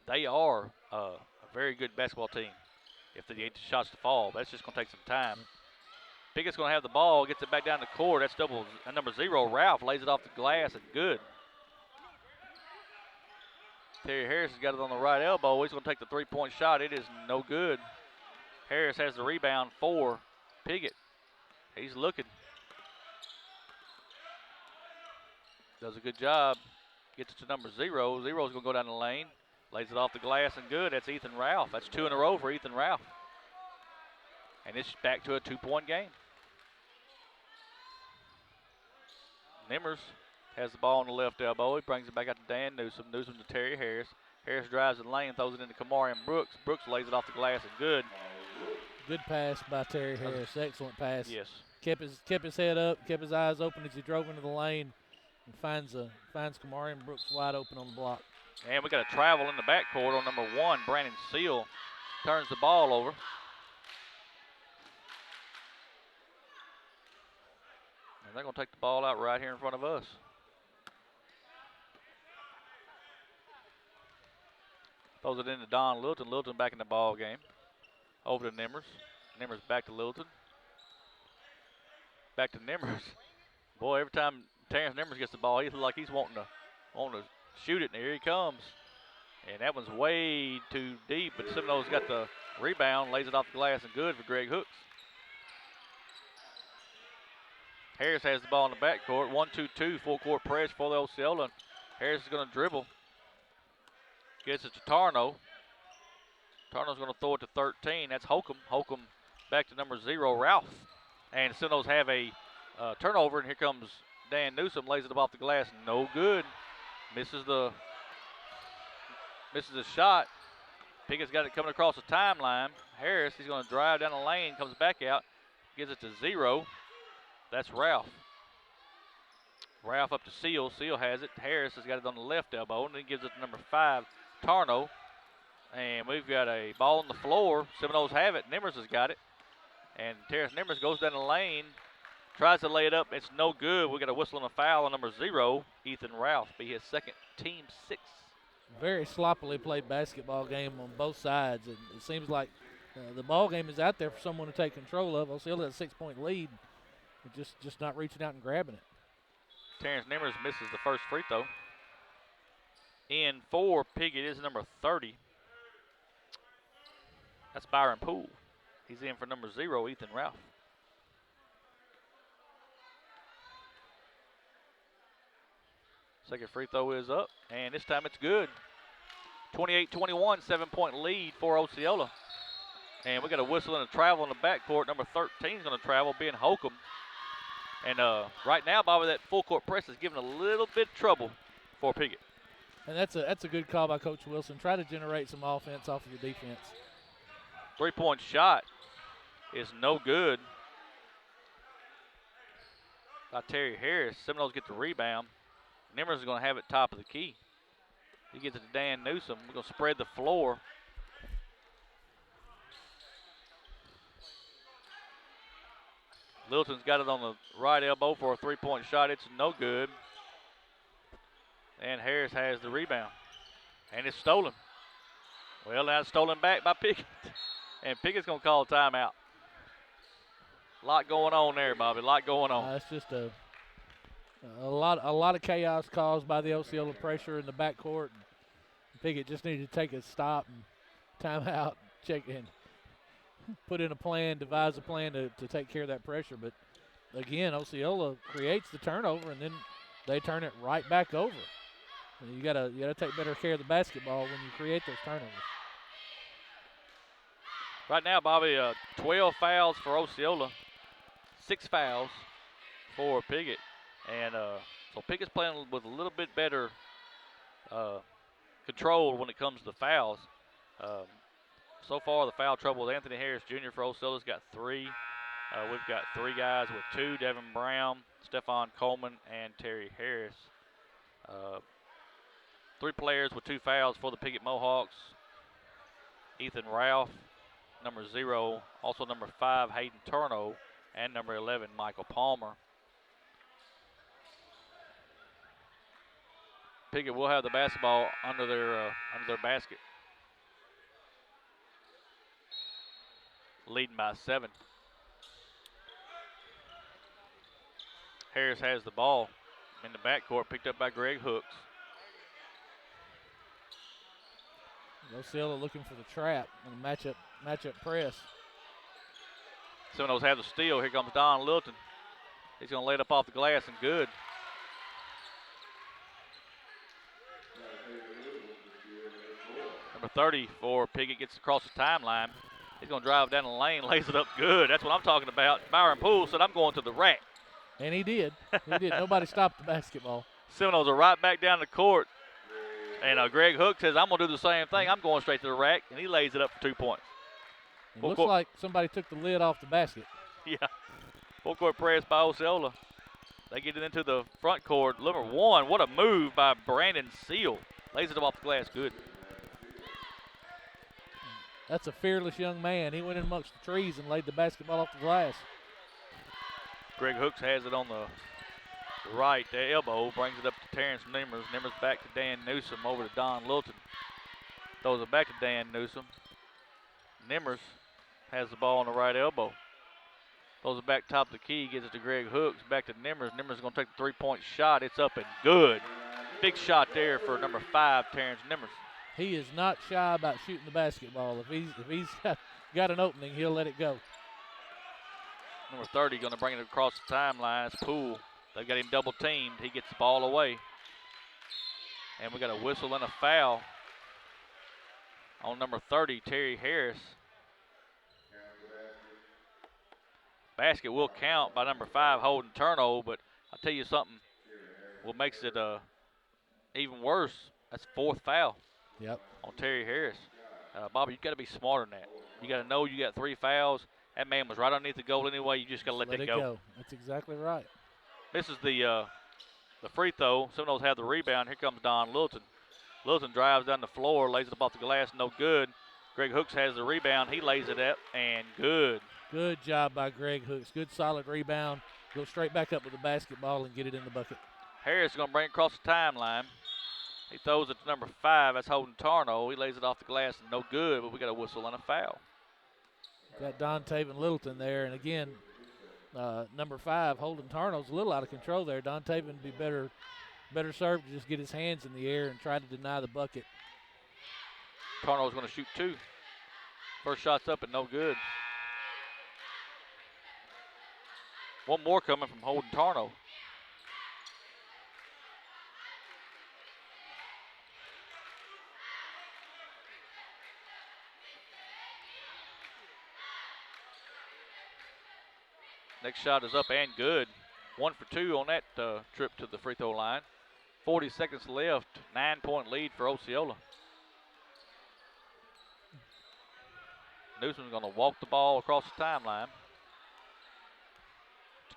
Speaker 1: they are a very good basketball team. If they get the shots to fall, that's just going to take some time. Piggott's going to have the ball, gets it back down the court. That's number 0, Ralph, lays it off the glass and good. Terry Harris has got it on the right elbow. He's going to take the three-point shot. It is no good. Harris has the rebound for Piggott. He's looking. Does a good job. Gets it to number 0. 0's going to go down the lane. Lays it off the glass and good. That's Ethan Ralph. That's 2 in a row for Ethan Ralph. And it's back to a 2-point game. Nimmers has the ball on the left elbow. He brings it back out to Dan Newsom. Newsom to Terry Harris. Harris drives the lane, throws it into Kamarian Brooks. Brooks lays it off the glass and good.
Speaker 2: Good pass by Terry Harris. Excellent pass.
Speaker 1: Yes.
Speaker 2: Kept his head up, kept his eyes open as he drove into the lane, and finds Kamarian Brooks wide open on the block.
Speaker 1: And we got a travel in the backcourt on number 1. Brandon Seal turns the ball over. And they're going to take the ball out right here in front of us. Throws it into Don Lilton. Lilton back in the ball game. Over to Nimmers. Nimmers back to Lilton. Back to Nimmers. Boy, every time Terrence Nimmers gets the ball, he looks like he's wanting to shoot it, and here he comes. And that one's way too deep, but Seminoles got the rebound, lays it off the glass, and good for Greg Hooks. Harris has the ball in the backcourt. 1-2-2 full court press for the Osceola. Harris is going to dribble. Gets it to Tarno. Tarno's going to throw it to 13. That's Holcomb. Holcomb back to number 0, Ralph. And Seminoles have a turnover, and here comes Dan Newsom, lays it up off the glass. No good. Misses the shot. Piggott's got it coming across the timeline. Harris, he's going to drive down the lane, comes back out, gives it to 0. That's Ralph. Ralph up to Seal. Seal has it. Harris has got it on the left elbow, and then gives it to number 5, Tarno. And we've got a ball on the floor. Seminoles have it. Nimmers has got it. And Terrence Nimmers goes down the lane, tries to lay it up. It's no good. We got a whistle and a foul on number 0, Ethan Ralph. Be his second, team 6.
Speaker 2: Very sloppily played basketball game on both sides. And it seems like the ball game is out there for someone to take control of. Osceola has a 6-point lead. Just not reaching out and grabbing it.
Speaker 1: Terrence Nimmers misses the first free throw. In for Piggott is number 30. That's Byron Poole. He's in for number 0, Ethan Ralph. Second free throw is up, and this time it's good. 28-21, 7-point lead for Osceola. And we got a whistle and a travel in the backcourt. Number 13 is going to travel, being Holcomb. And right now, Bobby, that full court press is giving a little bit of trouble for Piggott.
Speaker 2: And that's a good call by Coach Wilson. Try to generate some offense off of your defense.
Speaker 1: 3-point shot is no good by Terry Harris. Seminoles get the rebound. Nimmers is going to have it top of the key. He gets it to Dan Newsom. We're going to spread the floor. Littleton's got it on the right elbow for a 3-point shot. It's no good. And Harris has the rebound. And it's stolen. Well, now it's stolen back by Piggott. And Piggott's going to call a timeout. A lot going on there, Bobby. A lot going on.
Speaker 2: It's just a lot of chaos caused by the Osceola pressure in the backcourt. Piggott just needed to take a stop and timeout, check in, put in a plan, devise a plan to take care of that pressure. But again, Osceola creates the turnover, and then they turn it right back over. And you gotta take better care of the basketball when you create those turnovers.
Speaker 1: Right now, Bobby, 12 fouls for Osceola, 6 fouls for Piggott. And so Piggott's playing with a little bit better control when it comes to the fouls. So far, the foul trouble with Anthony Harris Jr. for Osceola's got 3. We've got 3 guys with 2, Devin Brown, Stephon Coleman, and Terry Harris. 3 players with 2 fouls for the Piggott Mohawks. Ethan Ralph, number 0, also number 5, Hayden Turno, and number 11, Michael Palmer. Piggott will have the basketball under their basket, leading by 7. Harris has the ball in the backcourt, picked up by Greg Hooks.
Speaker 2: Osceola looking for the trap and matchup press.
Speaker 1: Seminoles have the steal. Here comes Don Littleton. He's going to lay it up off the glass and good. Number 30 for Piggott gets across the timeline. He's going to drive down the lane, lays it up good. That's what I'm talking about. Byron Poole said, I'm going to the rack.
Speaker 2: And he did. He did. Nobody stopped the basketball.
Speaker 1: Seminoles are right back down the court. And Greg Hook says, I'm going to do the same thing. I'm going straight to the rack. And he lays it up for 2 points.
Speaker 2: It looks like somebody took the lid off the basket.
Speaker 1: Yeah. Full court press by Osceola. They get it into the front court. Number 1, what a move by Brandon Seal. Lays it up off the glass. Good.
Speaker 2: That's a fearless young man. He went in amongst the trees and laid the basketball off the glass.
Speaker 1: Greg Hooks has it on the right elbow, brings it up to Terrence Nimmers. Nimmers back to Dan Newsom, over to Don Littleton. Throws it back to Dan Newsom. Nimmers has the ball on the right elbow. Throws it back top of the key, gives it to Greg Hooks, back to Nimmers. Nimmers is going to take the 3-point shot. It's up and good. Big shot there for number 5, Terrence Nimmers.
Speaker 2: He is not shy about shooting the basketball. If he's got an opening, he'll let it go.
Speaker 1: Number 30 going to bring it across the timeline. It's Poole. They've got him double teamed. He gets the ball away. And we got a whistle and a foul on number 30, Terry Harris. Basket will count by number 5, Holden Turno, but I'll tell you something, what makes it even worse, that's 4th foul
Speaker 2: Yep.
Speaker 1: on Terry Harris. Bobby, you got to be smarter than that. You got to know you got 3 fouls. That man was right underneath the goal anyway. You just got to let that
Speaker 2: it go. That's exactly right.
Speaker 1: This is the free throw. Seminoles have the rebound. Here comes Don Littleton. Littleton drives down the floor, lays it off the glass, no good. Greg Hooks has the rebound. He lays it up, and good.
Speaker 2: Good job by Greg Hooks. Good solid rebound. Go straight back up with the basketball and get it in the bucket.
Speaker 1: Harris is going to bring it across the timeline. He throws it to number 5. That's Holden Tarno. He lays it off the glass, and no good, but we got a whistle and a foul.
Speaker 2: Got Don Taven Littleton there, and again, number 5, Holden Tarno's a little out of control there. Don Taven would be better served to just get his hands in the air and try to deny the bucket.
Speaker 1: Tarno's going to shoot 2. First shot's up and no good. One more coming from Holden Tarno. Next shot is up and good. 1 for 2 on that trip to the free throw line. 40 seconds left. 9-point lead for Osceola. Newsom's going to walk the ball across the timeline.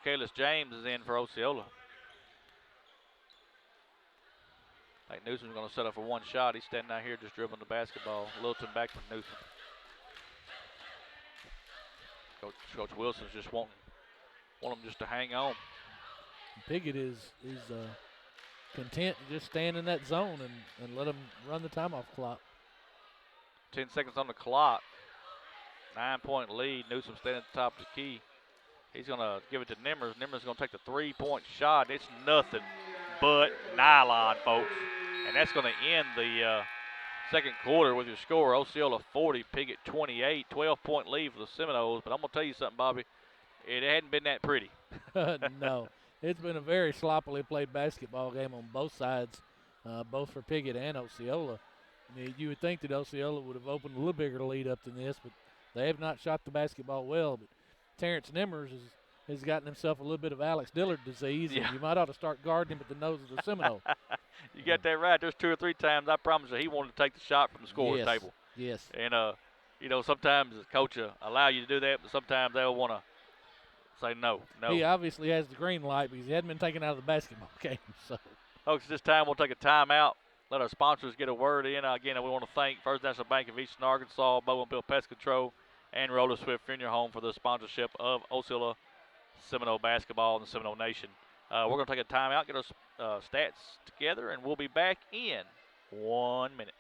Speaker 1: Kalis James is in for Osceola. I think Newsom's going to set up for one shot. He's standing out here just dribbling the basketball. Littleton back to Newsom. Coach Wilson's just want them just to hang on.
Speaker 2: Piggott is content to just stand in that zone and let him run the timeoff clock.
Speaker 1: 10 seconds on the clock. 9-point lead. Newsom standing at the top of the key. He's going to give it to Nimmers. Nimmers going to take the 3-point shot. It's nothing but nylon, folks. And that's going to end the second quarter with your score. Osceola 40, Piggott 28. 12-point lead for the Seminoles. But I'm going to tell you something, Bobby. It hadn't been that pretty.
Speaker 2: No. It's been a very sloppily played basketball game on both sides, both for Piggott and Osceola. I mean, you would think that Osceola would have opened a little bigger lead up than this, but they have not shot the basketball well. But Terrence Nimmers has gotten himself a little bit of Alex Dillard disease, and you might ought to start guarding him at the nose of the Seminole.
Speaker 1: You got that right. There's 2 or 3 times, I promise you, he wanted to take the shot from the scorer's table.
Speaker 2: Yes.
Speaker 1: And, sometimes the coach will allow you to do that, but sometimes they'll want to say no.
Speaker 2: He obviously has the green light because he hadn't been taken out of the basketball game. So,
Speaker 1: folks, this time we'll take a timeout. Let our sponsors get a word in. Again, we want to thank First National Bank of Eastern Arkansas, Bowen Bill Pest Control, and Roller Swift Funeral Home for the sponsorship of Osceola Seminole basketball and the Seminole Nation. We're going to take a timeout, get our stats together, and we'll be back in 1 minute.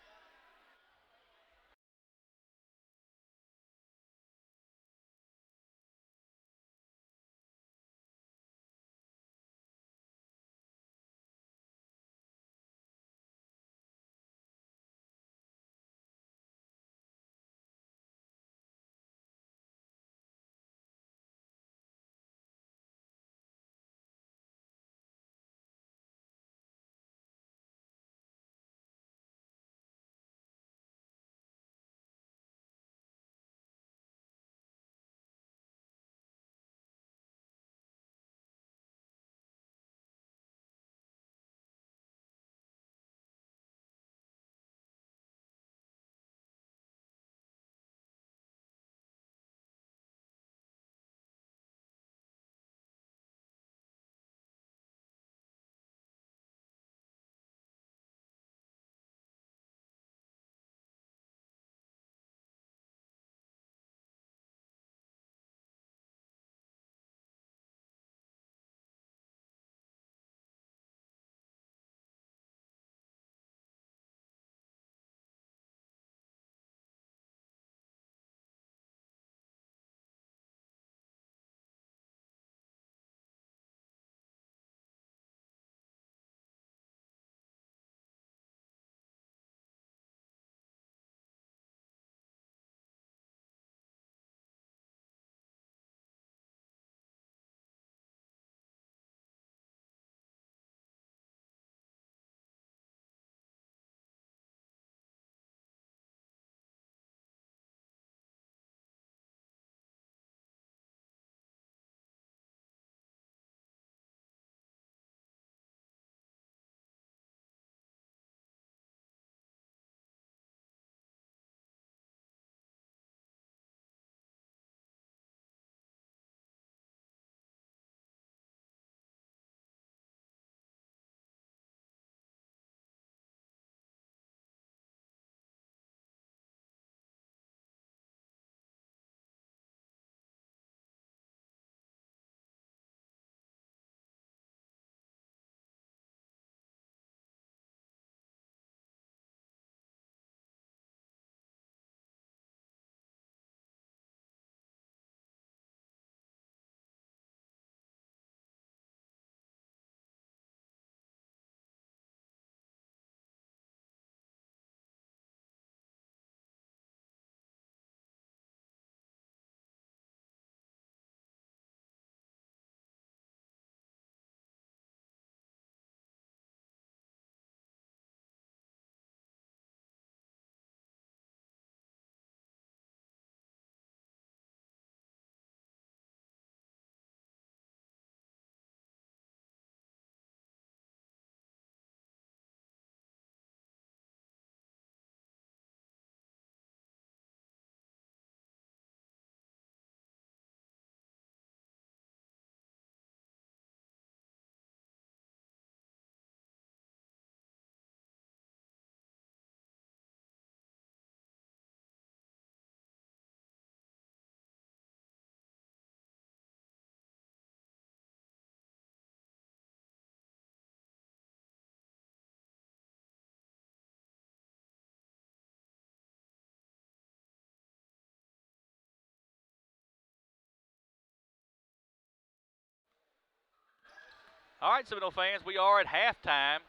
Speaker 1: All right, Seminole fans, we are at halftime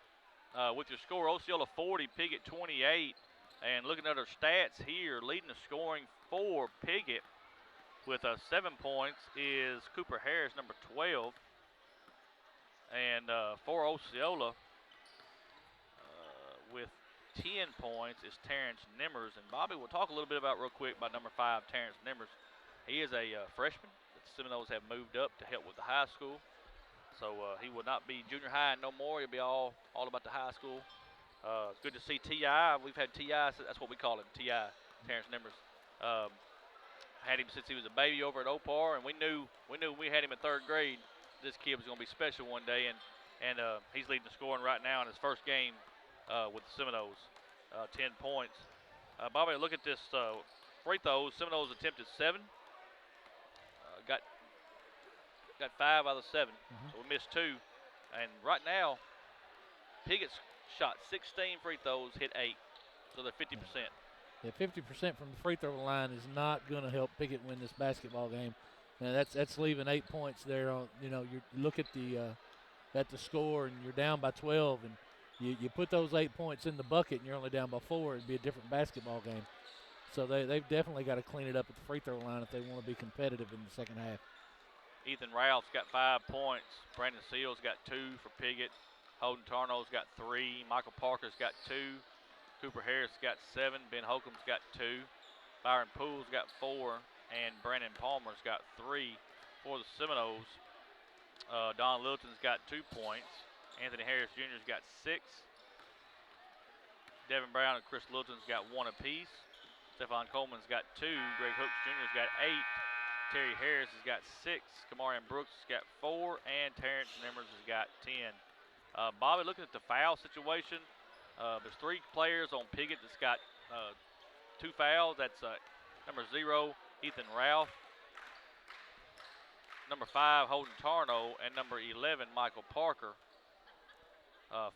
Speaker 1: with your score, Osceola 40, Piggott 28. And looking at our stats here, leading the scoring for Piggott with 7 points is Cooper Harris, number 12. And for Osceola, with 10 points is Terrence Nimmers. And Bobby, we'll talk a little bit about real quick about number 5, Terrence Nimmers. He is a freshman that the Seminoles have moved up to help with the high school. So he will not be junior high no more. He'll be all about the high school. Good to see T.I. We've had T.I. That's what we call him, T.I. Terrence Nimmers. Had him since he was a baby over at Opar, and we knew when we had him in 3rd grade, this kid was going to be special one day, and he's leading the scoring right now in his first game with the Seminoles, 10 points. Bobby, look at this free throws. Seminoles attempted 7, got 5 out of 7, so we missed 2, and right now Piggott's shot 16 free throws, hit 8, so they're 50%.
Speaker 2: Yeah, 50% from the free throw line is not going to help Piggott win this basketball game. And that's leaving 8 points there. On you look at the score and you're down by 12, and you put those 8 points in the bucket and you're only down by 4. It'd be a different basketball game. So they've definitely got to clean it up at the free throw line if they want to be competitive in the second half.
Speaker 1: Ethan Ralph's got 5 points. Brandon Seals got 2 for Piggott. Holden Tarnow's got 3. Michael Parker's got 2. Cooper Harris got 7. Ben Holcomb's got 2. Byron Poole's got 4. And Brandon Palmer's got 3 for the Seminoles. Don Littleton's got 2 points. Anthony Harris Jr.'s got 6. Devin Brown and Chris Littleton's got 1 apiece. Stephon Coleman's got 2. Greg Hooks Jr.'s got 8. Terry Harris has got 6. Kamarian Brooks has got 4. And Terrence Nimmers has got 10. Bobby, looking at the foul situation, there's 3 players on Piggott that's got 2 fouls. That's number 0, Ethan Ralph, number 5, Holden Tarnow, and number 11, Michael Parker.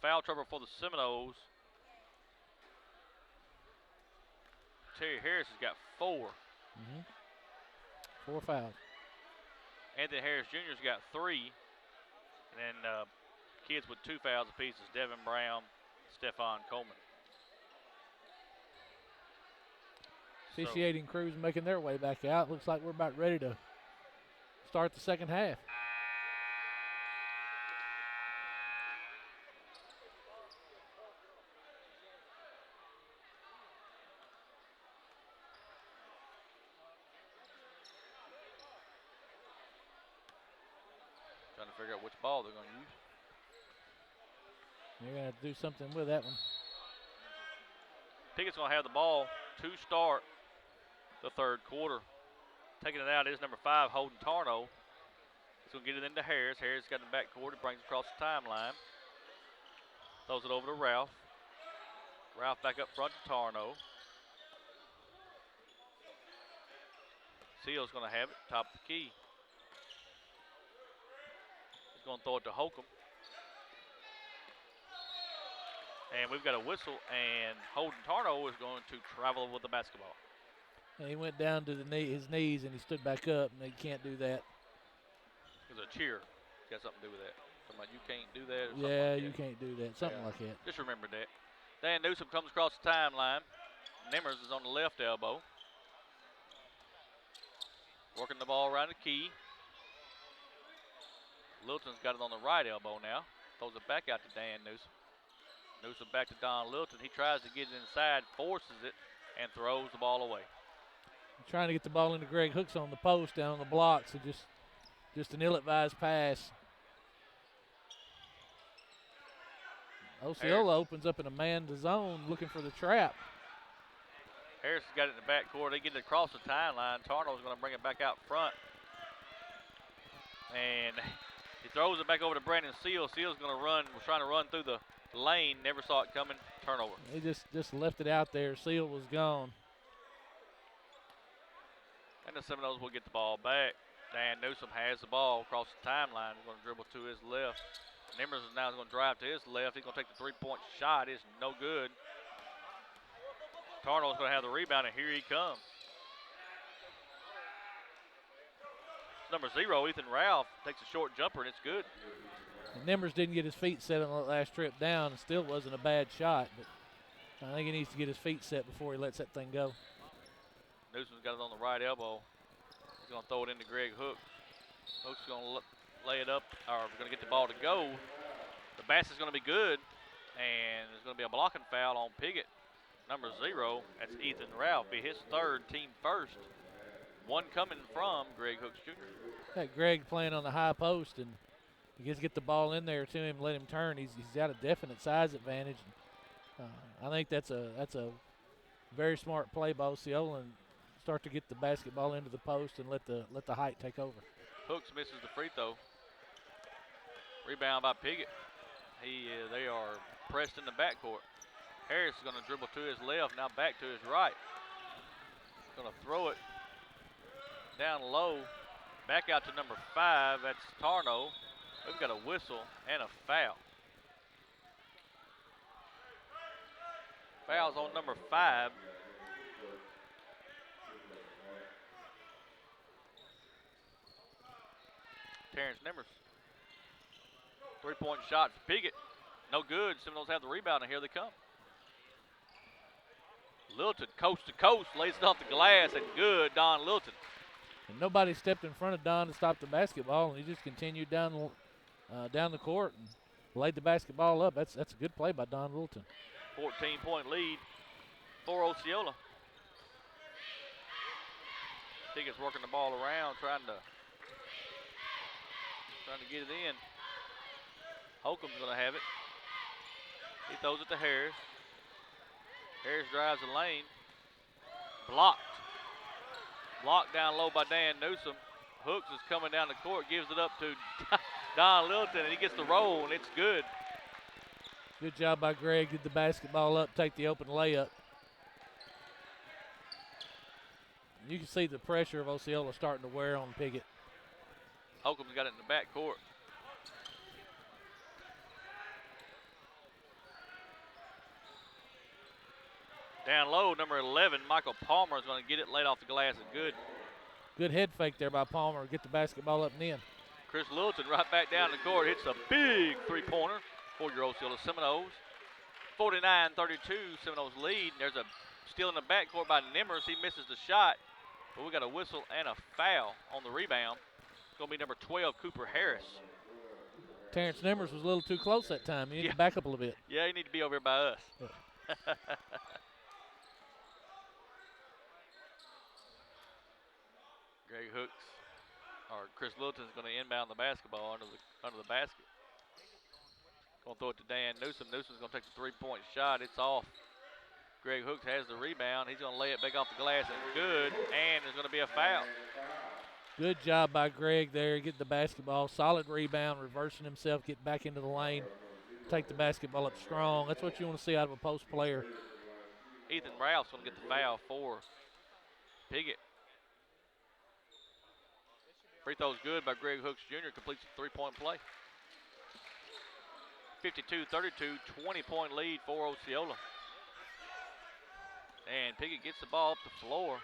Speaker 1: Foul trouble for the Seminoles. Terry Harris has got 4.
Speaker 2: 4 fouls.
Speaker 1: Anthony Harris Jr.'s got 3. And then kids with 2 fouls apiece is Devin Brown, Stephon Coleman.
Speaker 2: Officiating crews making their way back out. Looks like we're about ready to start the second half.
Speaker 1: Trying to figure out which ball they're going to use.
Speaker 2: They're going to have to do something with that one.
Speaker 1: Piggott's going to have the ball to start the 3rd quarter. Taking it out is number 5, Holden Tarnow. He's going to get it into Harris. Harris got in the backcourt. It brings it across the timeline. Throws it over to Ralph. Ralph back up front to Tarnow. Seals going to have it, top of the key. He's going to throw it to Holcomb. And we've got a whistle, and Holden Tarnow is going to travel with the basketball.
Speaker 2: And he went down to his knees, and he stood back up, and he can't do that.
Speaker 1: There's a cheer. Got something to do with that. Something like you can't do that or something
Speaker 2: Yeah,
Speaker 1: like
Speaker 2: you
Speaker 1: that.
Speaker 2: can't do that. Something like that.
Speaker 1: Just remember that. Dan Newsom comes across the timeline. Nimmers is on the left elbow. Working the ball around the key. Littleton's got it on the right elbow now. Throws it back out to Dan Newsom. Newsom back to Don Littleton. He tries to get it inside, forces it, and throws the ball away.
Speaker 2: Trying to get the ball into Greg Hooks on the post down on the block, so just an ill-advised pass. Osceola opens up in a man-to-zone looking for the trap.
Speaker 1: Harris has got it in the backcourt. They get it across the timeline. Tarnow's going to bring it back out front. And he throws it back over to Brandon Seals. Seals going to run, was trying to run through the lane, never saw it coming. Turnover.
Speaker 2: He just left it out there. Seal was gone.
Speaker 1: And the Seminoles will get the ball back. Dan Newsom has the ball across the timeline. He's going to dribble to his left. Nimmers is now going to drive to his left. He's going to take the 3-point shot. It's no good. Tarnow's going to have the rebound, and here he comes. Number 0, Ethan Ralph, takes a short jumper, and it's good.
Speaker 2: And Nimmers didn't get his feet set on the last trip down. It still wasn't a bad shot, but I think he needs to get his feet set before he lets that thing go.
Speaker 1: Newsom's got it on the right elbow. He's going to throw it into Greg Hooks. Hooks is going to lay it up, or we're going to get the ball to go. The basket's going to be good, and there's going to be a blocking foul on Piggott, number 0. That's Ethan Ralph, be his third, team first. One coming from Greg Hooks Jr.
Speaker 2: Got Greg playing on the high post, and he gets to get the ball in there to him, let him turn. He's got a definite size advantage. I think that's a very smart play by Osceola, and start to get the basketball into the post and let the height take over.
Speaker 1: Hooks misses the free throw. Rebound by Piggott. They are pressed in the backcourt. Harris is going to dribble to his left, now back to his right. Going to throw it down low, back out to number 5. That's Tarno. We've got a whistle and a foul. Foul's on number 5. Terrence Nimmers. 3-point shot for Piggott. No good. Seminoles have the rebound, and here they come. Lilton, coast to coast, lays it off the glass, and good, Don Lilton.
Speaker 2: And nobody stepped in front of Don to stop the basketball, and he just continued down the court and laid the basketball up. That's a good play by Don Lilton.
Speaker 1: 14-point lead for Osceola. Piggott's working the ball around, trying to get it in. Holcomb's going to have it. He throws it to Harris. Harris drives the lane. Blocked. Blocked down low by Dan Newsom. Hooks is coming down the court, gives it up to Don Lilton, and he gets the roll, and it's good.
Speaker 2: Good job by Greg. Get the basketball up, take the open layup. You can see the pressure of Osceola starting to wear on Piggott.
Speaker 1: Holcomb's got it in the back court. Down low, number 11, Michael Palmer is going to get it laid off the glass and good.
Speaker 2: Good head fake there by Palmer. Get the basketball up and in.
Speaker 1: Chris Lilton right back down the court. Hits a big three-pointer for your Osceola Seminoles. 49-32, Seminoles lead. There's a steal in the backcourt by Nimmers. He misses the shot, but we got a whistle and a foul on the rebound. It's going to be number 12, Cooper Harris.
Speaker 2: Terrence Nimmers was a little too close that time. He need to back up a little bit.
Speaker 1: Yeah, you need to be over here by us. Yeah. Greg Hooks, or Chris Lilton is going to inbound the basketball under the basket. Going to throw it to Dan Newsom. Newsom's going to take the three-point shot. It's off. Greg Hooks has the rebound. He's going to lay it back off the glass and good. And there's going to be a foul.
Speaker 2: Good job by Greg there. Get the basketball. Solid rebound, reversing himself, get back into the lane, take the basketball up strong. That's what you want to see out of a post player.
Speaker 1: Ethan Ralph's going to get the foul for Piggott. Free throw's good by Greg Hooks Jr. Completes the three-point play. 52-32, 20-point lead for Osceola. And Piggott gets the ball up the floor.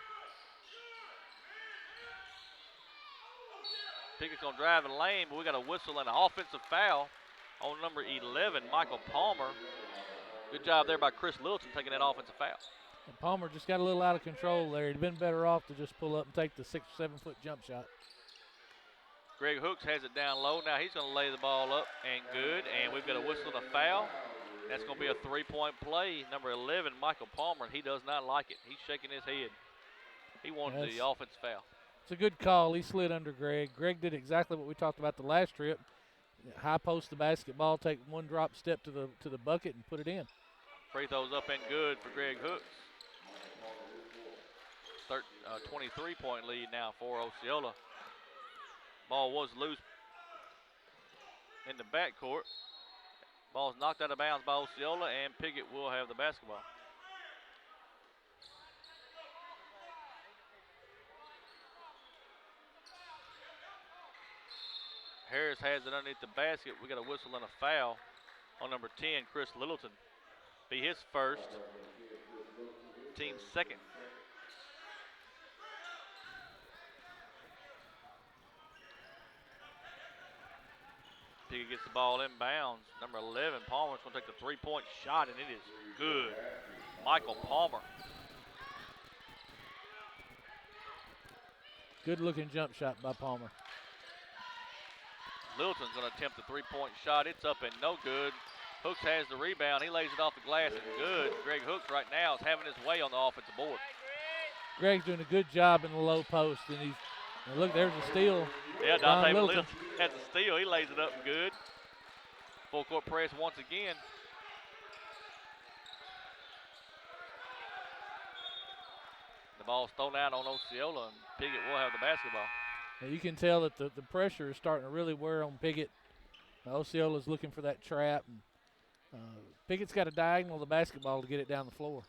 Speaker 1: Piggott's going to drive the lane, but we got a whistle and an offensive foul on number 11, Michael Palmer. Good job there by Chris Lilton taking that offensive foul.
Speaker 2: And Palmer just got a little out of control there. He'd been better off to just pull up and take the 6 or 7 foot jump shot.
Speaker 1: Greg Hooks has it down low. Now he's going to lay the ball up and good. And we've got a whistle and a foul. That's going to be a three-point play. Number 11, Michael Palmer, and he does not like it. He's shaking his head. He wanted the offense foul.
Speaker 2: It's a good call. He slid under Greg. Greg did exactly what we talked about the last trip. High post the basketball, take one drop step to the bucket and put it in.
Speaker 1: Free throws up and good for Greg Hooks. 23-point lead now for Osceola. Ball was loose in the backcourt. Ball's knocked out of bounds by Osceola, and Piggott will have the basketball. Harris has it underneath the basket. We got a whistle and a foul on number 10, Chris Littleton. Be his first, team's second. Piggott Piggott gets the ball inbounds. Number 11, Palmer's going to take the three-point shot, and it is good. Michael Palmer.
Speaker 2: Good-looking jump shot by Palmer.
Speaker 1: Littleton's going to attempt the three-point shot. It's up and no good. Hooks has the rebound. He lays it off the glass and good. Greg Hooks right now is having his way on the offensive board.
Speaker 2: Greg's doing a good job in the low post, and look, there's a steal.
Speaker 1: Yeah, Dante Littleton has a steal. He lays it up and good. Full court press once again. The ball's thrown out on Osceola, and Piggott will have the basketball.
Speaker 2: And you can tell that the pressure is starting to really wear on Piggott. Osceola's looking for that trap. And, Piggott's got to diagonal the basketball to get it down the floor.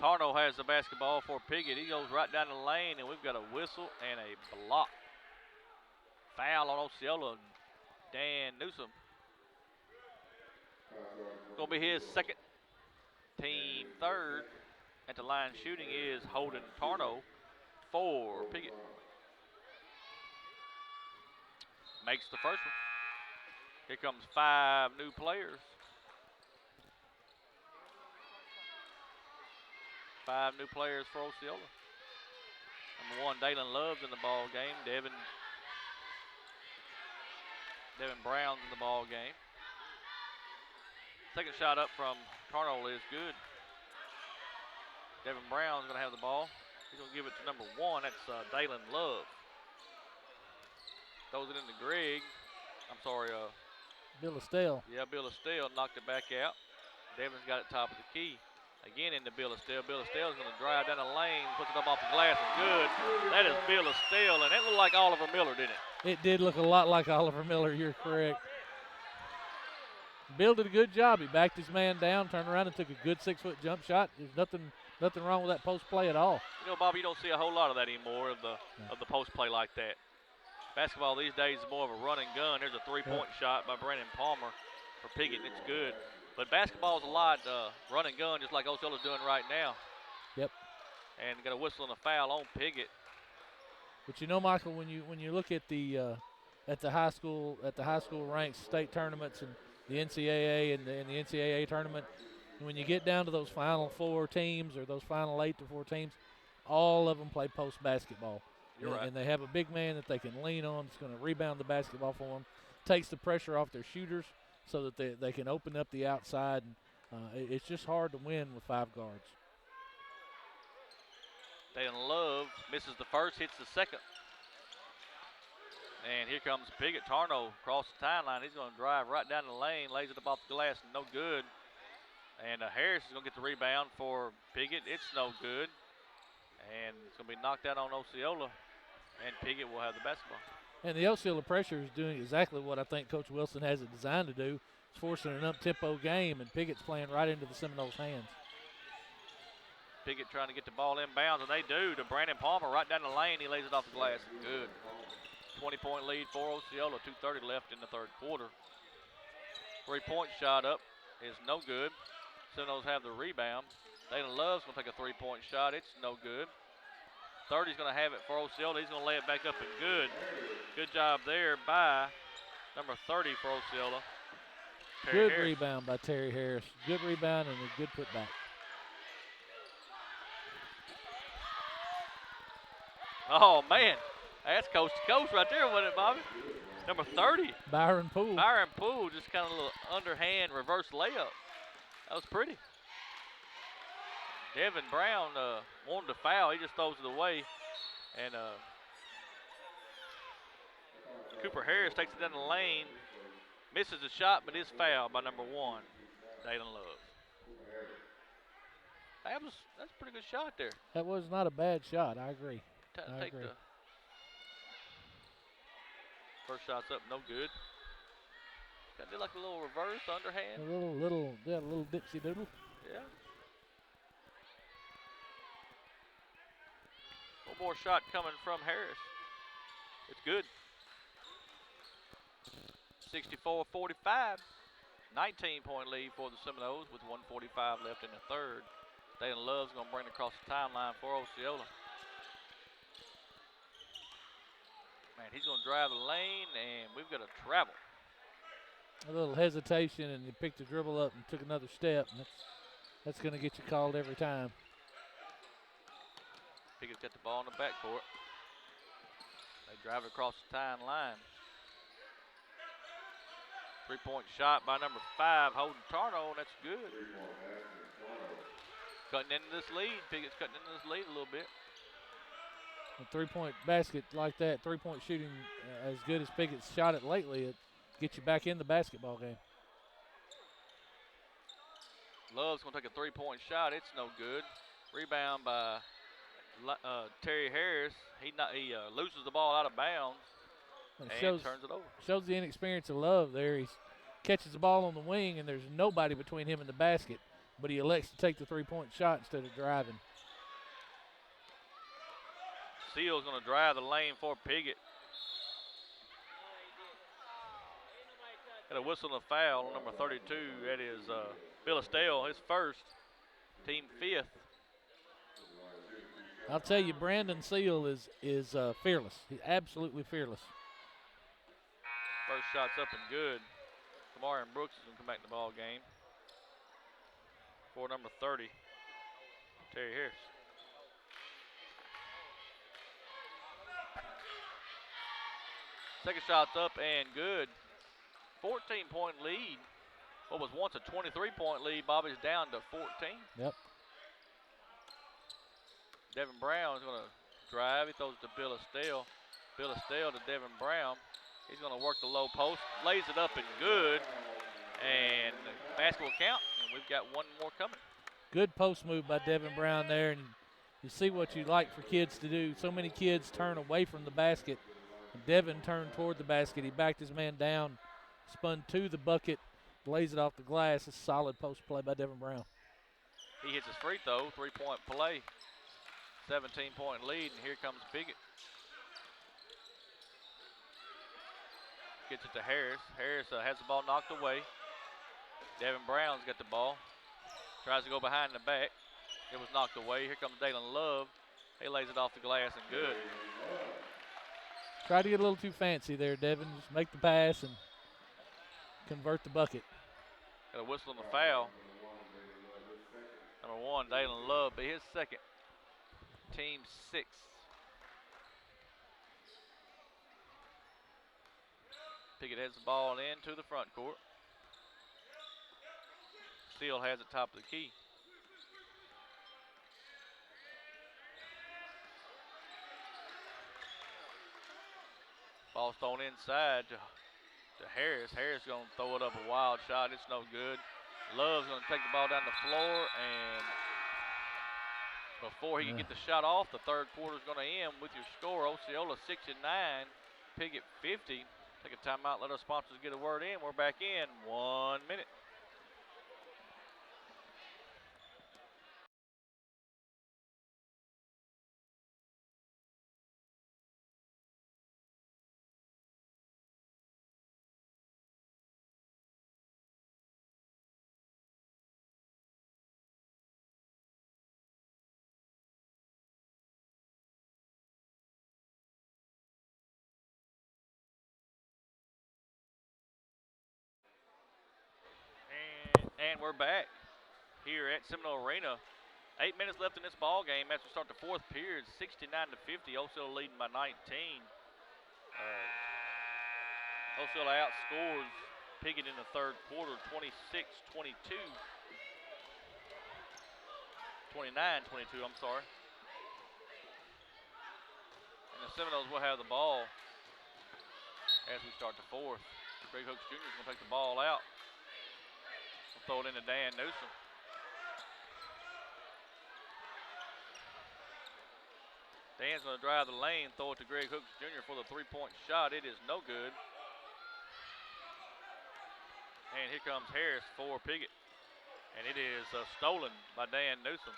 Speaker 1: Tarno has the basketball for Piggott. He goes right down the lane, and we've got a whistle and a block. Foul on Osceola. Dan Newsom. Going to be his second. Team third. At the line shooting is Holden Tarno for Piggott. Makes the first one. Here comes 5 new players. 5 new players for Osceola. Number 1, Dalen Love's in the ball game. Devin Brown's in the ball game. Second shot up from Tarno is good. Devin Brown's going to have the ball. He's going to give it to number 1. That's Dalen Love. Throws it into Greg. I'm sorry.
Speaker 2: Bill Estelle.
Speaker 1: Yeah, Bill Estelle knocked it back out. Devin's got it top of the key. Again into Bill Estelle. Bill Estelle's going to drive down the lane, puts it up off the glass, and good. That is Bill Estelle, and that looked like Oliver Miller, didn't it?
Speaker 2: It did look a lot like Oliver Miller. You're correct. Bill did a good job. He backed his man down, turned around, and took a good 6-foot jump shot. There's nothing wrong with that post play at all.
Speaker 1: You know, Bobby, you don't see a whole lot of that anymore of the post play like that. Basketball these days is more of a run and gun. There's a three-point shot by Brandon Palmer for Piggott, and it's good. But basketball is a lot run and gun, just like Osceola's doing right now.
Speaker 2: Yep.
Speaker 1: And got a whistle and a foul on Piggott.
Speaker 2: But you know, Michael, when you look at the high school ranked state tournaments and the NCAA and the NCAA tournament, and when you get down to those final 4 teams or those final 8 to 4 teams, all of them play post basketball.
Speaker 1: You're right.
Speaker 2: And they have a big man that they can lean on that's going to rebound the basketball for them, takes the pressure off their shooters so that they can open up the outside. And it's just hard to win with 5 guards.
Speaker 1: Dalen Love misses the first, hits the second. And here comes Piggott. Tarno across the timeline. He's going to drive right down the lane, lays it up off the glass, and no good. And Harris is going to get the rebound for Piggott. It's no good. And it's going to be knocked out on Osceola. And Piggott will have the basketball.
Speaker 2: And the Osceola pressure is doing exactly what I think Coach Wilson has it designed to do. It's forcing an up-tempo game, and Piggott's playing right into the Seminoles' hands.
Speaker 1: Piggott trying to get the ball inbounds, and they do to Brandon Palmer right down the lane. He lays it off the glass. Good. 20-point lead for Osceola. 2:30 left in the third quarter. 3-point shot up is no good. Seminoles have the rebound. Dalen Love's going to take a 3-point shot. It's no good. 30's going to have it for Osceola. He's going to lay it back up and good. Good job there by number 30 for Osceola.
Speaker 2: Good rebound by Terry Harris. Good rebound and a good putback.
Speaker 1: Oh, man. That's coast to coast right there, wasn't it, Bobby? Number 30.
Speaker 2: Byron Poole.
Speaker 1: Byron Poole, just kind of a little underhand reverse layup. That was pretty. Devin Brown wanted to foul. He just throws it away. And Cooper Harris takes it down the lane. Misses the shot, but is fouled by number 1, Dalen Love. That's a pretty good shot there.
Speaker 2: That was not a bad shot. I agree.
Speaker 1: I agree. First shot's up, no good. Got to do like a little reverse underhand.
Speaker 2: A little dipsy doodle.
Speaker 1: Yeah. One more shot coming from Harris. It's good. 64-45. 19-point lead for the Seminoles with 1:45 left in the third. Dalen Love's going to bring it across the timeline for Osceola. Man, he's going to drive the lane, and we've got a travel.
Speaker 2: A little hesitation, and he picked the dribble up and took another step, and that's going to get you called every time.
Speaker 1: Piggott's got the ball in the backcourt. They drive it across the tying line. 3-point shot by number 5, Holden Tarno, and that's good. Cutting into this lead. Piggott's cutting into this lead a little bit.
Speaker 2: A 3-point basket like that, 3-point shooting as good as Piggott's shot it lately, it gets you back in the basketball game.
Speaker 1: Love's going to take a 3-point shot. It's no good. Rebound by Terry Harris. He loses the ball out of bounds and turns it over.
Speaker 2: Shows the inexperience of Love there. He catches the ball on the wing, and there's nobody between him and the basket, but he elects to take the 3-point shot instead of driving.
Speaker 1: Seal's going to drive the lane for Piggott. Got a whistle and a foul on number 32. That is Bill Estelle, his first, team 5th.
Speaker 2: I'll tell you, Brandon Seal is fearless. He's absolutely fearless.
Speaker 1: First shot's up and good. Kamarian Brooks is going to come back in the ball game for number 30, Terry Harris. Second shot's up and good. 14-point lead. What was once a 23-point lead, Bobby's down to 14.
Speaker 2: Yep.
Speaker 1: Devin Brown is going to drive. He throws to Bill Estelle. Bill Estelle to Devin Brown. He's going to work the low post. Lays it up and good. And the basket will count. And we've got one more coming.
Speaker 2: Good post move by Devin Brown there. And you see what you like for kids to do. So many kids turn away from the basket. Devin turned toward the basket. He backed his man down, spun to the bucket, lays it off the glass. A solid post play by Devin Brown.
Speaker 1: He hits his free throw, 3-point play. 17-point lead, and here comes Piggott. Gets it to Harris. Harris has the ball knocked away. Devin Brown's got the ball. Tries to go behind the back. It was knocked away. Here comes Dalen Love. He lays it off the glass and good.
Speaker 2: Tried to get a little too fancy there, Devin. Just make the pass and convert the bucket.
Speaker 1: Got a whistle on the foul. Number 1, Dalen Love, be his second. Team 6. Piggott has the ball into the front court. Steele has it top of the key. Ball thrown inside to Harris. Harris going to throw it up a wild shot. It's no good. Love's going to take the ball down the floor, and before he can get the shot off, the third quarter is going to end with your score. Osceola 69, Piggott 50. Take a timeout, let our sponsors get a word in. We're back in 1 minute. And we're back here at Seminole Arena. 8 minutes left in this ball game as we start the fourth period. 69-50. Osceola leading by 19. Osceola outscores Piggott in the third quarter, 26-22. 29-22, I'm sorry. And the Seminoles will have the ball as we start the fourth. Greg Hooks Jr. is going to take the ball out. Throw it into Dan Newsom. Dan's going to drive the lane, throw it to Greg Hooks Jr. for the 3-point shot. It is no good. And here comes Harris for Piggott. And it is stolen by Dan Newsom.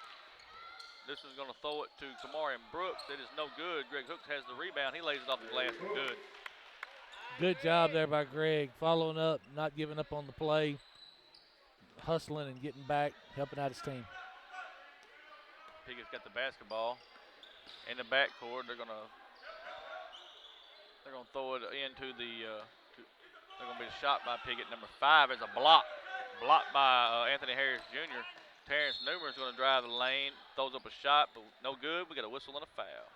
Speaker 1: Newsom's going to throw it to Kamarian Brooks. It is no good. Greg Hooks has the rebound. He lays it off the glass and good.
Speaker 2: Good job there by Greg, following up, not giving up on the play. Hustling and getting back, helping out his team.
Speaker 1: Piggott's got the basketball in the backcourt. They're going to throw it into the. They're going to be a shot by Piggott. Number 5 is a block. Blocked by Anthony Harris Jr. Terrence Newman is going to drive the lane. Throws up a shot, but no good. We got a whistle and a foul.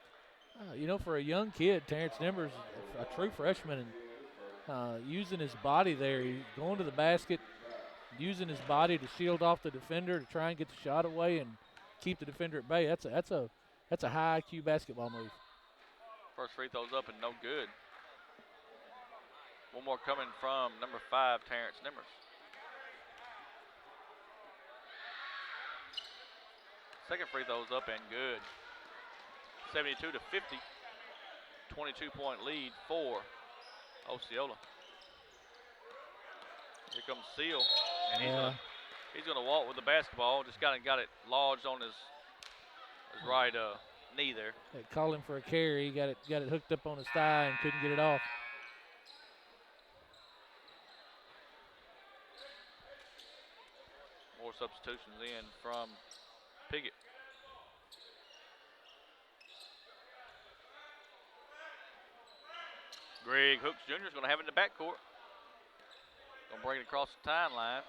Speaker 2: You know, for a young kid, Terrence Nimbers, a true freshman, and using his body there, he's going to the basket, using his body to shield off the defender to try and get the shot away and keep the defender at bay. That's a high IQ basketball move.
Speaker 1: First free throw's up and no good. One more coming from number 5, Terrence Nimbers. Second free throw's up and good. 72 to 50. 22-point lead for Osceola. Here comes Seal, and he's gonna walk with the basketball. Just got it lodged on his right knee there.
Speaker 2: They called him for a carry. He got it hooked up on his thigh and couldn't get it off.
Speaker 1: More substitutions in from Piggott. Greg Hooks Jr. is going to have it in the backcourt. Going to bring it across the timeline.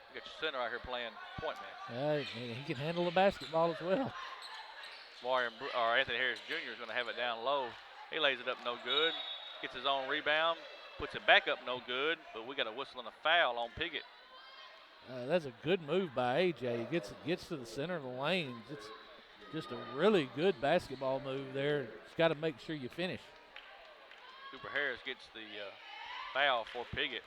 Speaker 1: You got your center out here playing point man.
Speaker 2: He can handle the basketball as well.
Speaker 1: Anthony Harris Jr. is going to have it down low. He lays it up no good. Gets his own rebound. Puts it back up no good. But we got a whistle and a foul on Piggott.
Speaker 2: That's a good move by AJ. He gets to the center of the lane. It's just a really good basketball move there. Just got to make sure you finish.
Speaker 1: Cooper Harris gets the foul for Piggott.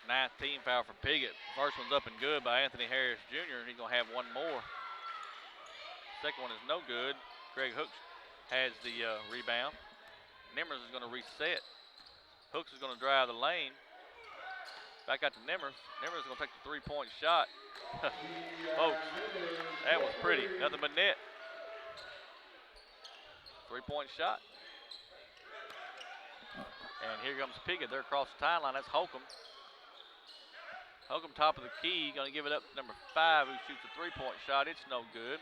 Speaker 1: 9th team foul for Piggott. First one's up and good by Anthony Harris Jr. He's going to have one more. Second one is no good. Greg Hooks has the rebound. Nimmers is going to reset. Hooks is going to drive the lane. Back out to Nimmers. Nimmers is going to take the three-point shot. Folks, that was pretty. Nothing but net. Three-point shot. And here comes Piggott. They're across the timeline. That's Holcomb. Holcomb, top of the key. Going to give it up to number 5, who shoots a three-point shot. It's no good.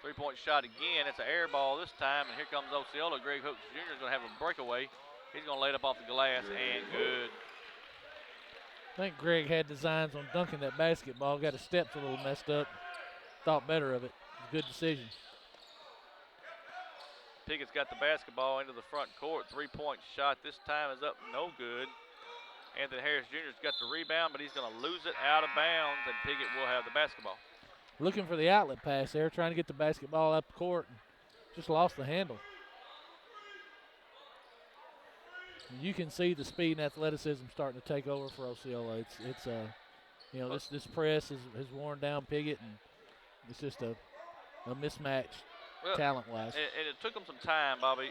Speaker 1: Three-point shot again. It's an air ball this time. And here comes Osceola. Greg Hooks Jr. is going to have a breakaway. He's going to lay it up off the glass and good.
Speaker 2: I think Greg had designs on dunking that basketball. Got his steps a little messed up. Thought better of it. Good decision.
Speaker 1: Piggott's got the basketball into the front court. Three-point shot this time is up no good. Anthony Harris Jr.'s got the rebound, but he's going to lose it out of bounds, and Piggott will have the basketball.
Speaker 2: Looking for the outlet pass there, trying to get the basketball up the court. And just lost the handle. You can see the speed and athleticism starting to take over for Osceola. It's this press has worn down Piggott, and it's just a mismatch talent-wise.
Speaker 1: And it took him some time, Bobby.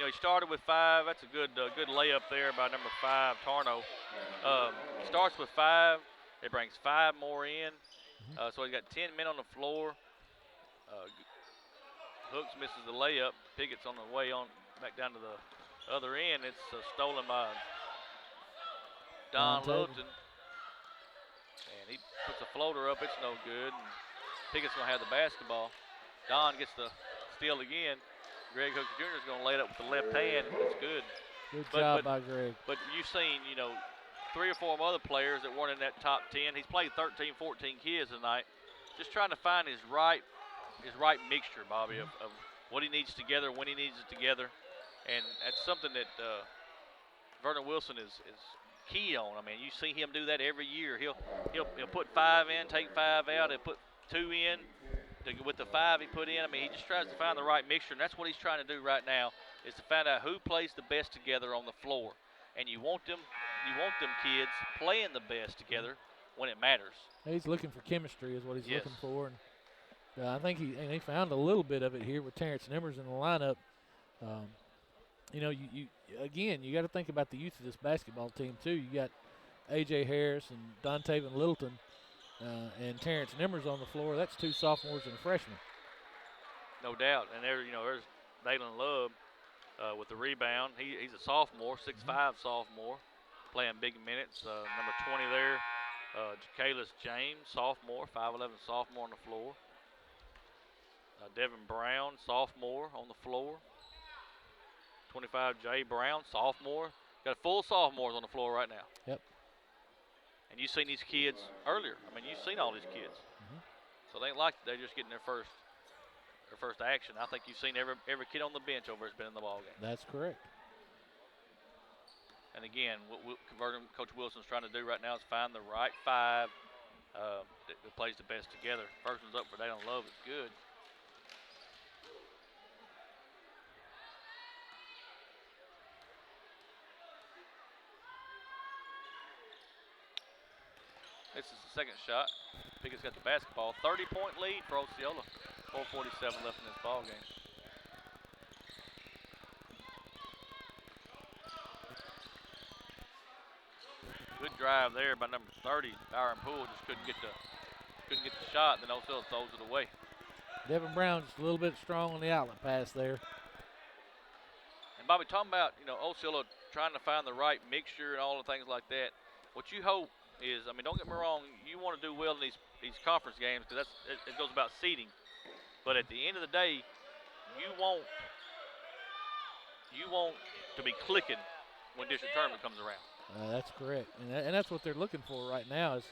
Speaker 1: He started with 5. That's a good layup there by number 5, Tarno. He starts with 5. It brings 5 more in. So he's got 10 men on the floor. Hooks misses the layup. Piggott's on the way on back down to the other end. It's stolen by Don Littleton. And he puts a floater up. It's no good. And Piggott's going to have the basketball. Don gets the steal again. Greg Hooks Jr. is going to lay it up with the left hand. It's good.
Speaker 2: Good job by Greg.
Speaker 1: But you've seen, 3 or 4 other players that weren't in that top 10. He's played 13, 14 kids tonight. Just trying to find his right mixture, Bobby, of what he needs together, when he needs it together. And that's something that Vernon Wilson is key on. I mean, you see him do that every year. He'll put 5 in, take 5 out, and put 2 in. With the 5 he put in, I mean, he just tries to find the right mixture, and that's what he's trying to do right now, is to find out who plays the best together on the floor. And you want them kids playing the best together when it matters.
Speaker 2: He's looking for chemistry is what he's looking for. And I think he found a little bit of it here with Terrence Nimmers in the lineup. You got to think about the youth of this basketball team too. You got A.J. Harris and Dontavian Littleton and Terrence Nimmers on the floor. That's 2 sophomores and a freshman.
Speaker 1: No doubt. And there's Dalen Love with the rebound. He's a sophomore, 6'5" sophomore, playing big minutes. Number 20 there, Jakalis James, sophomore, 5'11" sophomore on the floor. Devin Brown, sophomore, on the floor. 25, Jay Brown, sophomore. Got full sophomores on the floor right now.
Speaker 2: Yep.
Speaker 1: And you've seen these kids earlier. I mean, you've seen all these kids. So they ain't like they're just getting their first action. I think you've seen every kid on the bench over has been in the ball game.
Speaker 2: That's correct.
Speaker 1: And again, what Coach Wilson's trying to do right now is find the right five that plays the best together. First one's up for Dalen Love is good. This is the second shot. Piggott's got the basketball. 30-point lead for Osceola. 4:47 left in this ball game. Good drive there by number 30. Byron Poole just couldn't get the shot. Then Osceola throws it away.
Speaker 2: Devin Brown just a little bit strong on the outlet pass there.
Speaker 1: And Bobby, talking about Osceola trying to find the right mixture and all the things like that. What you hope is, I mean, don't get me wrong, you want to do well in these conference games because it goes about seeding. But at the end of the day, you want to be clicking when district tournament comes around.
Speaker 2: That's correct, and that's what they're looking for right now is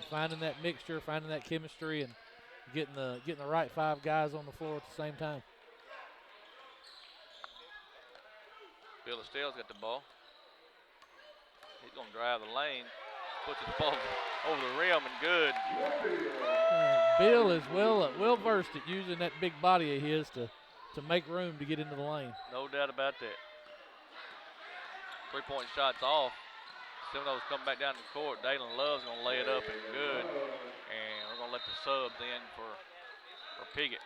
Speaker 2: finding that mixture, finding that chemistry, and getting the right five guys on the floor at the same time.
Speaker 1: Bill Estelle's got the ball. He's going to drive the lane, puts the ball over the rim, and good.
Speaker 2: Bill is well versed at using that big body of his to make room to get into the lane.
Speaker 1: No doubt about that. 3-point shot's off. Seminoles coming back down the court. Dalen Love's going to lay it up and good. And we're going to let the subs in for Piggott.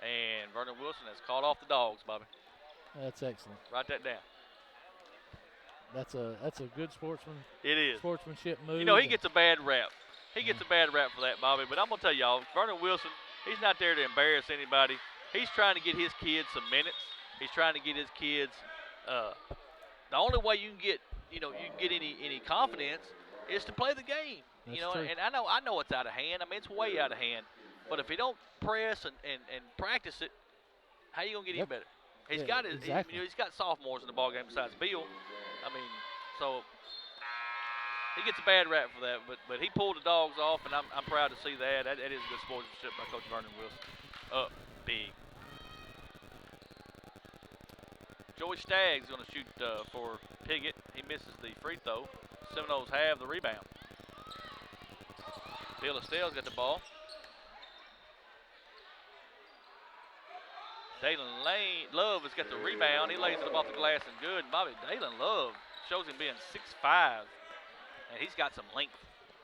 Speaker 1: And Vernon Wilson has called off the dogs, Bobby.
Speaker 2: That's excellent.
Speaker 1: Write that down.
Speaker 2: That's a good sportsmanship move.
Speaker 1: You know, he gets a bad rap. He gets a bad rap for that, Bobby. But I'm going to tell y'all, Vernon Wilson, he's not there to embarrass anybody. He's trying to get his kids some minutes. He's trying to get his kids. The only way you can get any confidence is to play the game.
Speaker 2: That's
Speaker 1: true.
Speaker 2: true.
Speaker 1: And I know it's out of hand. I mean, it's way out of hand. But if he don't press and practice it, how you gonna get any better? He's got
Speaker 2: exactly.
Speaker 1: he's got sophomores in the ball game besides Bill. I mean, so he gets a bad rap for that. But he pulled the dogs off, and I'm proud to see that. That is good sportsmanship by Coach Vernon Wilson. Up big. Joey Stagg's going to shoot for Piggott. He misses the free throw. Seminoles have the rebound. Bill Estelle's got the ball. Dalen Love has got the rebound. He lays it up off the glass and good. And Bobby, Dalen Love shows him being 6'5", and he's got some length.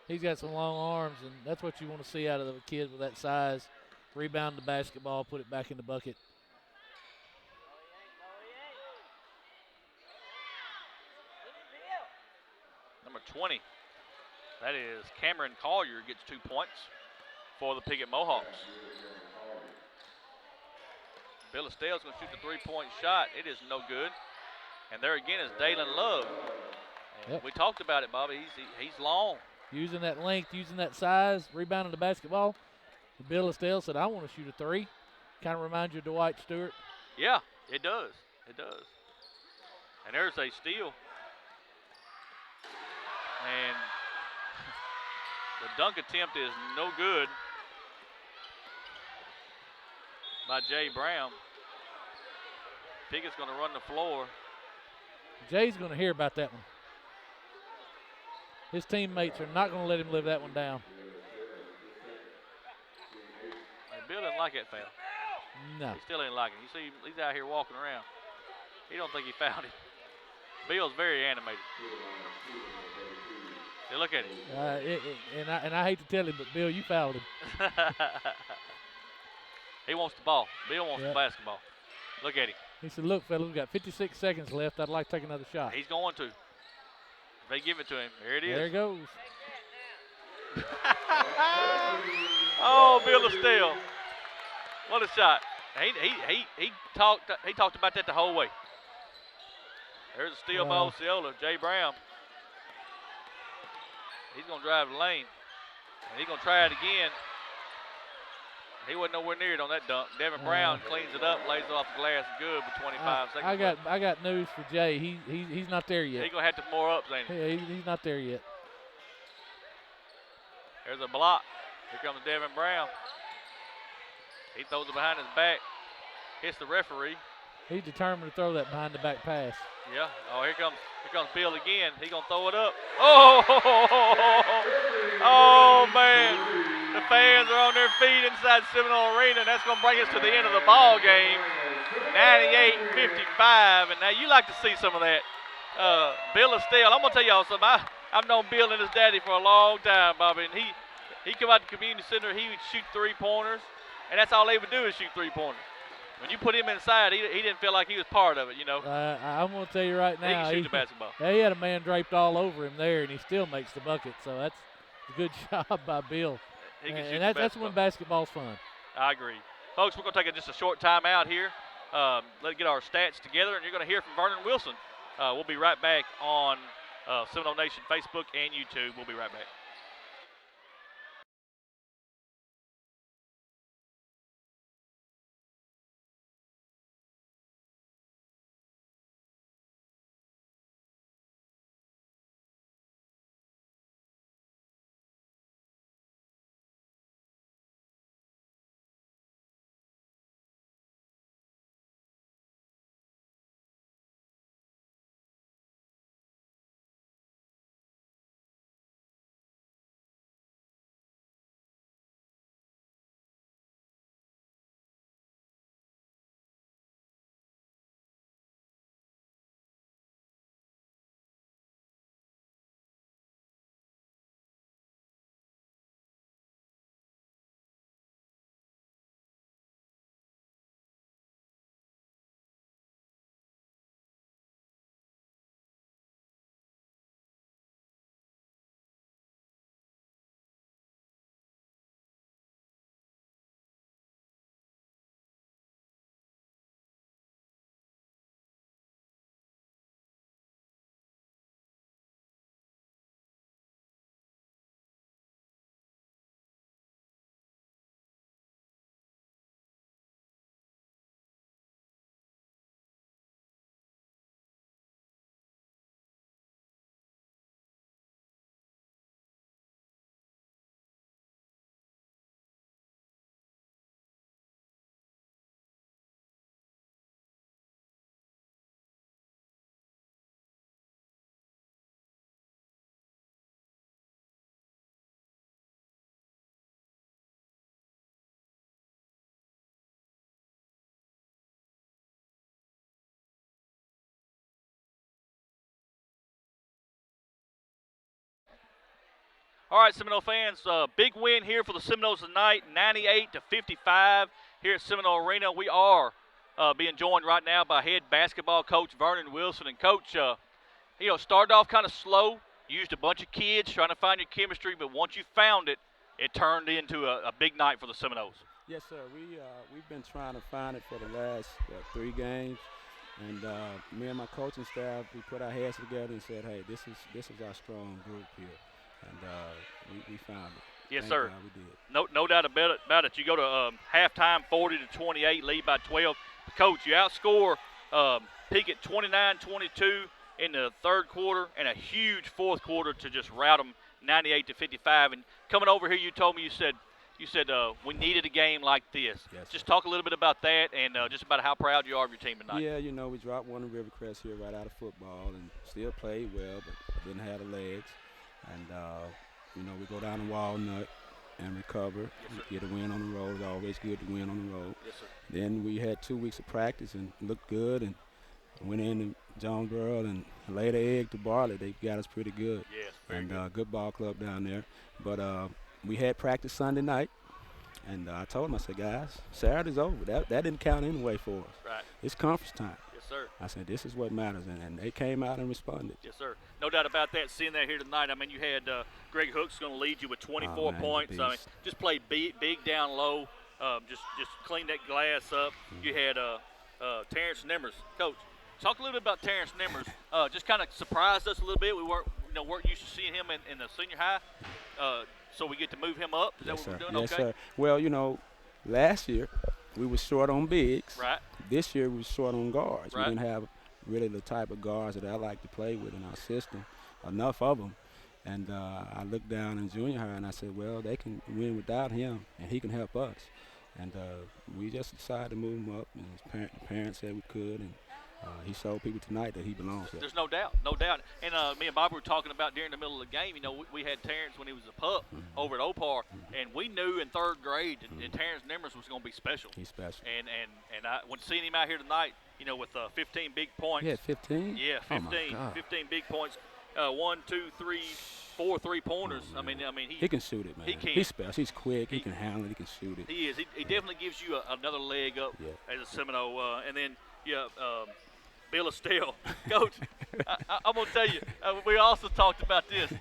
Speaker 2: He's got some long arms, and that's what you want to see out of a kid with that size. Rebound the basketball, put it back in the bucket.
Speaker 1: Number 20, that is Cameron Collier, gets 2 points for the Piggott Mohawks. Bill Estelle's going to shoot the 3-point shot. It is no good. And there again is Dalen Love. And we talked about it, Bobby. He's long.
Speaker 2: Using that length, using that size, rebounding the basketball. Bill Estelle said, I want to shoot a 3. Kind of reminds you of Dwight Stewart.
Speaker 1: Yeah, it does. It does. And there's a steal. And the dunk attempt is no good by Jay Brown. Piggott's going to run the floor.
Speaker 2: Jay's going to hear about that one. His teammates are not going to let him live that one down.
Speaker 1: And Bill didn't like that foul.
Speaker 2: No.
Speaker 1: He still ain't liking it. You see, he's out here walking around. He don't think he fouled him. Bill's very animated. Hey, look at him.
Speaker 2: And I hate to tell him, but Bill, you fouled him.
Speaker 1: He wants the ball. Bill wants the basketball. Look at him.
Speaker 2: He said, look, fellas, we've got 56 seconds left. I'd like to take another shot.
Speaker 1: He's going to. If they give it to him, there it is.
Speaker 2: There it goes.
Speaker 1: Oh, Bill Estelle. What a shot. He talked about that the whole way. There's a steal by Osceola, Jay Brown. He's going to drive the lane. And he's going to try it again. He wasn't nowhere near it on that dunk. Devin Brown cleans it up, lays it off the glass, good with 25 seconds.
Speaker 2: I got news for Jay. He's not there yet.
Speaker 1: He's gonna have to more ups, ain't he?
Speaker 2: Yeah, he's not there yet.
Speaker 1: There's a block. Here comes Devin Brown. He throws it behind his back, hits the referee.
Speaker 2: He's determined to throw that behind the back pass.
Speaker 1: Yeah. Oh, here comes Bill again. He's gonna throw it up. Oh, oh man. The fans are on their feet inside Seminole Arena, and that's gonna bring us to the end of the ball game. 98-55, and now you like to see some of that. Bill Osceola, I'm gonna tell y'all something. I've known Bill and his daddy for a long time, Bobby, and he come out to the community center. He would shoot 3-pointers, and that's all they would do is shoot 3-pointers. When you put him inside, he didn't feel like he was part of it, you know.
Speaker 2: I'm going to tell you right now.
Speaker 1: He can shoot the basketball.
Speaker 2: He had a man draped all over him there, and he still makes the bucket. So that's a good job by Bill.
Speaker 1: He can shoot
Speaker 2: and
Speaker 1: the
Speaker 2: that's when basketball's fun.
Speaker 1: I agree. Folks, we're going to take just a short time out here. Let's get our stats together, and you're going to hear from Vernon Wilson. We'll be right back on Seminole Nation Facebook and YouTube. We'll be right back. All right, Seminole fans, big win here for the Seminoles tonight, 98-55 here at Seminole Arena. We are being joined right now by head basketball coach Vernon Wilson. And Coach, started off kind of slow, used a bunch of kids trying to find your chemistry, but once you found it, it turned into a big night for the Seminoles.
Speaker 4: Yes, sir. We've been trying to find it for the last 3 games, and me and my coaching staff, we put our heads together and said, hey, this is our strong group here. And we found it.
Speaker 1: Yes,
Speaker 4: Thank
Speaker 1: sir.
Speaker 4: God we did.
Speaker 1: No doubt about it. You go to halftime 40-28, lead by 12. Coach, you outscore Piggott 29-22 in the third quarter, and a huge fourth quarter to just rout them 98-55. And coming over here, you told me you said we needed a game like this.
Speaker 4: Yes,
Speaker 1: just talk a little bit about that and just about how proud you are of your team tonight.
Speaker 4: Yeah, we dropped one in Rivercrest here right out of football and still played well, but didn't have the legs. And, we go down to Walnut and recover,
Speaker 1: yes,
Speaker 4: get a win on the road. It's always good to win on the road.
Speaker 1: Yes, sir.
Speaker 4: Then we had 2 weeks of practice and looked good and went into Jonesboro and laid an egg to Bartlett. They got us pretty good.
Speaker 1: Yes, very
Speaker 4: and
Speaker 1: good.
Speaker 4: Good ball club down there. But we had practice Sunday night, and I told them, I said, guys, Saturday's over. That didn't count anyway for us.
Speaker 1: Right.
Speaker 4: It's conference time.
Speaker 1: Yes, sir.
Speaker 4: I said, this is what matters, and they came out and responded.
Speaker 1: Yes, sir. No doubt about that. Seeing that here tonight, I mean, you had Greg Hooks going to lead you with 24 points. I mean, just play big down low, just clean that glass up. You had Terrence Nimmers. Coach, talk a little bit about Terrence Nimmers. Just kind of surprised us a little bit. We weren't used to seeing him in the senior high. So we get to move him up. Is that what we're doing?
Speaker 4: Yes,
Speaker 1: okay.
Speaker 4: sir. Well, last year we were short on bigs.
Speaker 1: Right.
Speaker 4: This year we were short on guards.
Speaker 1: Right.
Speaker 4: We didn't have really the type of guards that I like to play with in our system, enough of them. And I looked down in junior high and I said, well, they can win without him, and he can help us. And we just decided to move him up, and his parents said we could, and he showed people tonight that he belongs there.
Speaker 1: There's no doubt, no doubt. And me and Bob were talking about during the middle of the game. You know, we had Terrence when he was a pup over at Opar, and we knew in third grade that Terrence Nimmers was going to be special.
Speaker 4: He's special.
Speaker 1: And when seeing him out here tonight, you know, with 15 big points.
Speaker 4: He had 15?
Speaker 1: Yeah, 15. 15 big points. 1, 2, 3, 4 3-pointers.
Speaker 4: Oh,
Speaker 1: I mean,
Speaker 4: he can shoot it, man.
Speaker 1: He can.
Speaker 4: He's special. He's quick. He can handle it. He can shoot it.
Speaker 1: He is. He definitely gives you another leg up as a Seminole. And then, Bill Estelle. Coach, I'm going to tell you, we also talked about this.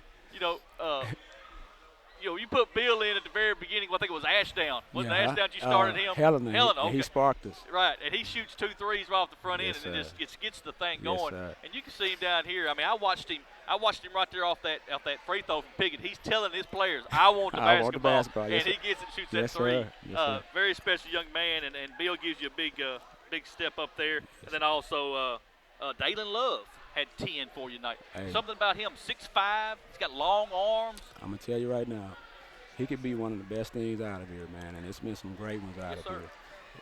Speaker 1: You put Bill in at the very beginning. Well, I think it was Ashdown. Wasn't it Ashdown you started him?
Speaker 4: Helena.
Speaker 1: Okay.
Speaker 4: He sparked us.
Speaker 1: Right, and he shoots 2 threes right off the front
Speaker 4: Yes,
Speaker 1: end, and
Speaker 4: sir.
Speaker 1: it just gets the thing
Speaker 4: Yes,
Speaker 1: going.
Speaker 4: sir.
Speaker 1: And you can see him down here. I mean, I watched him right there off that free throw from Piggott. He's telling his players, "I want the
Speaker 4: I
Speaker 1: basketball,"
Speaker 4: want the basketball.
Speaker 1: and
Speaker 4: Yes,
Speaker 1: he
Speaker 4: sir.
Speaker 1: gets it, shoots
Speaker 4: Yes,
Speaker 1: that three.
Speaker 4: sir. Yes, sir.
Speaker 1: Very special young man, and Bill gives you a big step up there. And then also Dalen Love had 10 for you tonight.
Speaker 4: Hey.
Speaker 1: Something about him, 6'5", he's got long arms.
Speaker 4: I'm going to tell you right now, he could be one of the best things out of here, man, and it's been some great ones out
Speaker 1: Yes,
Speaker 4: of
Speaker 1: sir.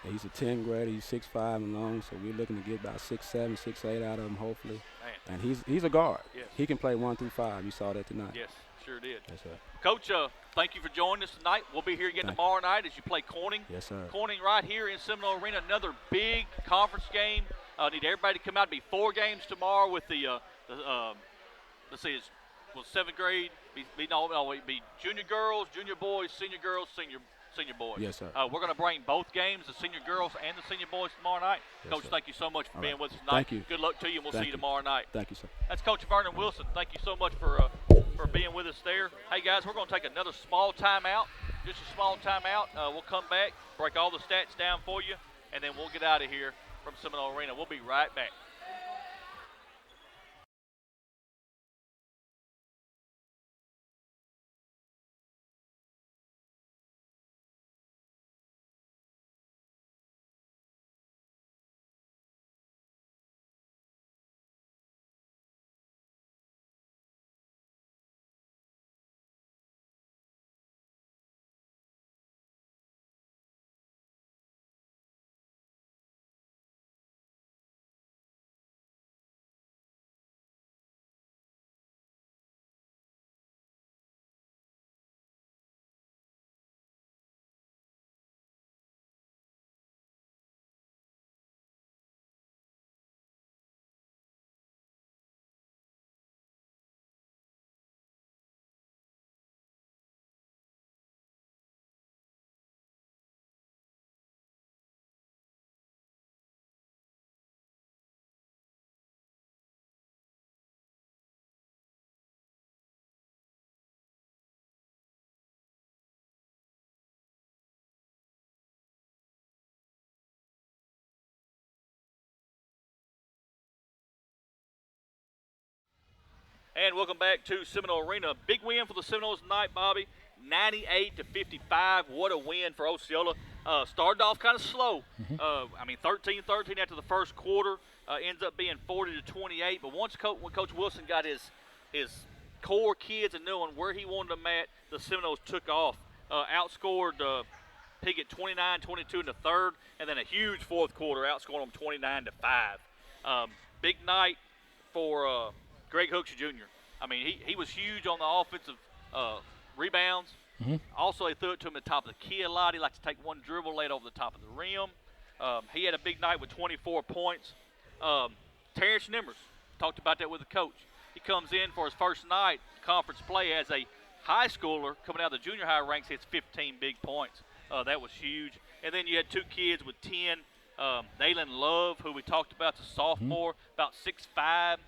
Speaker 4: here. He's a 10th grader. He's 6'5" and long, so we're looking to get about 6'7", 6'8" out of him, hopefully.
Speaker 1: Man.
Speaker 4: And he's a guard.
Speaker 1: Yes.
Speaker 4: He can play 1 through 5. You saw that tonight.
Speaker 1: Yes, sure did.
Speaker 4: Yes, sir.
Speaker 1: Coach, thank you for joining us tonight. We'll be here again tomorrow night as you play Corning.
Speaker 4: Yes, sir.
Speaker 1: Corning right here in Seminole Arena, another big conference game. Need everybody to come out. It'll be 4 games tomorrow with the let's see, it's 7th grade. Be junior girls, junior boys, senior girls, senior boys.
Speaker 4: Yes, sir.
Speaker 1: We're going to bring both games, the senior girls and the senior boys, tomorrow night.
Speaker 4: Yes,
Speaker 1: Coach,
Speaker 4: sir.
Speaker 1: thank you so much for
Speaker 4: All
Speaker 1: being
Speaker 4: right.
Speaker 1: with us tonight.
Speaker 4: Thank you.
Speaker 1: Good luck to you, and we'll
Speaker 4: Thank
Speaker 1: see you
Speaker 4: you.
Speaker 1: tomorrow night.
Speaker 4: Thank you, sir.
Speaker 1: That's Coach Vernon Wilson. Thank you so much for being with us there. Hey, guys, we're going to take another small timeout, just a small timeout. We'll come back, break all the stats down for you, and then we'll get out of here from Seminole Arena. We'll be right back. And welcome back to Seminole Arena. Big win for the Seminoles tonight, Bobby. 98-55. What a win for Osceola. Started off kind of slow. 13-13 after the first quarter. Ends up being 40-28. But once when Coach Wilson got his core kids and knowing where he wanted them at, the Seminoles took off. Outscored Piggott 29-22 in the third, and then a huge fourth quarter, outscoring them 29-5. Big night for Greg Hookster Jr. I mean, he was huge on the offensive rebounds.
Speaker 2: Mm-hmm.
Speaker 1: Also, they threw it to him at the top of the key a lot. He likes to take one dribble, lay it over the top of the rim. He had a big night with 24 points. Terrence Nimmers, talked about that with the coach. He comes in for his first night conference play as a high schooler coming out of the junior high ranks, hits 15 big points. That was huge. And then you had 2 kids with 10. Dalen Love, who we talked about, the sophomore, about 6'5",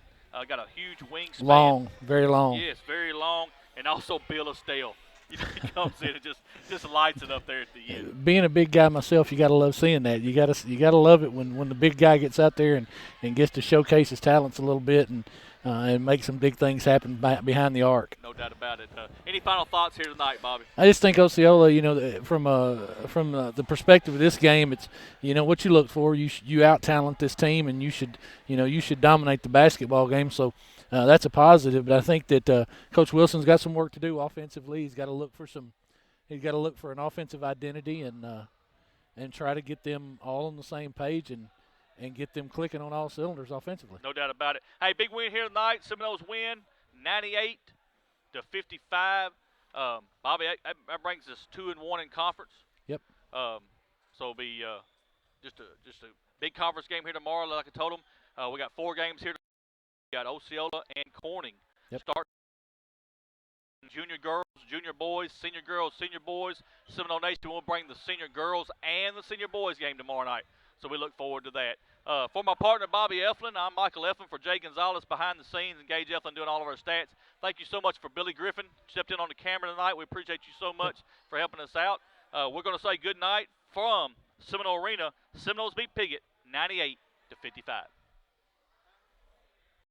Speaker 1: got a huge wingspan.
Speaker 2: Long, very long.
Speaker 1: Yes, very long. And also Bill Estelle. He comes in and just lights it up there at the end.
Speaker 2: Being a big guy myself, you got to love seeing that. You got to love it when the big guy gets out there and gets to showcase his talents a little bit. And and make some big things happen behind the arc.
Speaker 1: No doubt about it. Any final thoughts here tonight, Bobby?
Speaker 2: I just think Osceola, from the perspective of this game, it's what you look for. You out talent this team, and you should dominate the basketball game. So that's a positive. But I think that Coach Wilson's got some work to do offensively. He's got to look for an offensive identity and try to get them all on the same page and get them clicking on all cylinders offensively.
Speaker 1: No doubt about it. Hey, big win here tonight. Seminoles win 98-55. Bobby, that brings us 2-1 in conference.
Speaker 2: Yep.
Speaker 1: So it'll be just a big conference game here tomorrow. Like I told them, we got 4 games here. We got Osceola and Corning.
Speaker 2: Yep.
Speaker 1: Start junior girls, junior boys, senior girls, senior boys. Seminole Nation will bring the senior girls and the senior boys game tomorrow night. So we look forward to that. For my partner, Bobby Eflin, I'm Michael Eflin. For Jay Gonzalez behind the scenes and Gage Eflin doing all of our stats. Thank you so much for Billy Griffin. Stepped in on the camera tonight. We appreciate you so much for helping us out. We're going to say good night from Seminole Arena. Seminoles beat Piggott 98-55.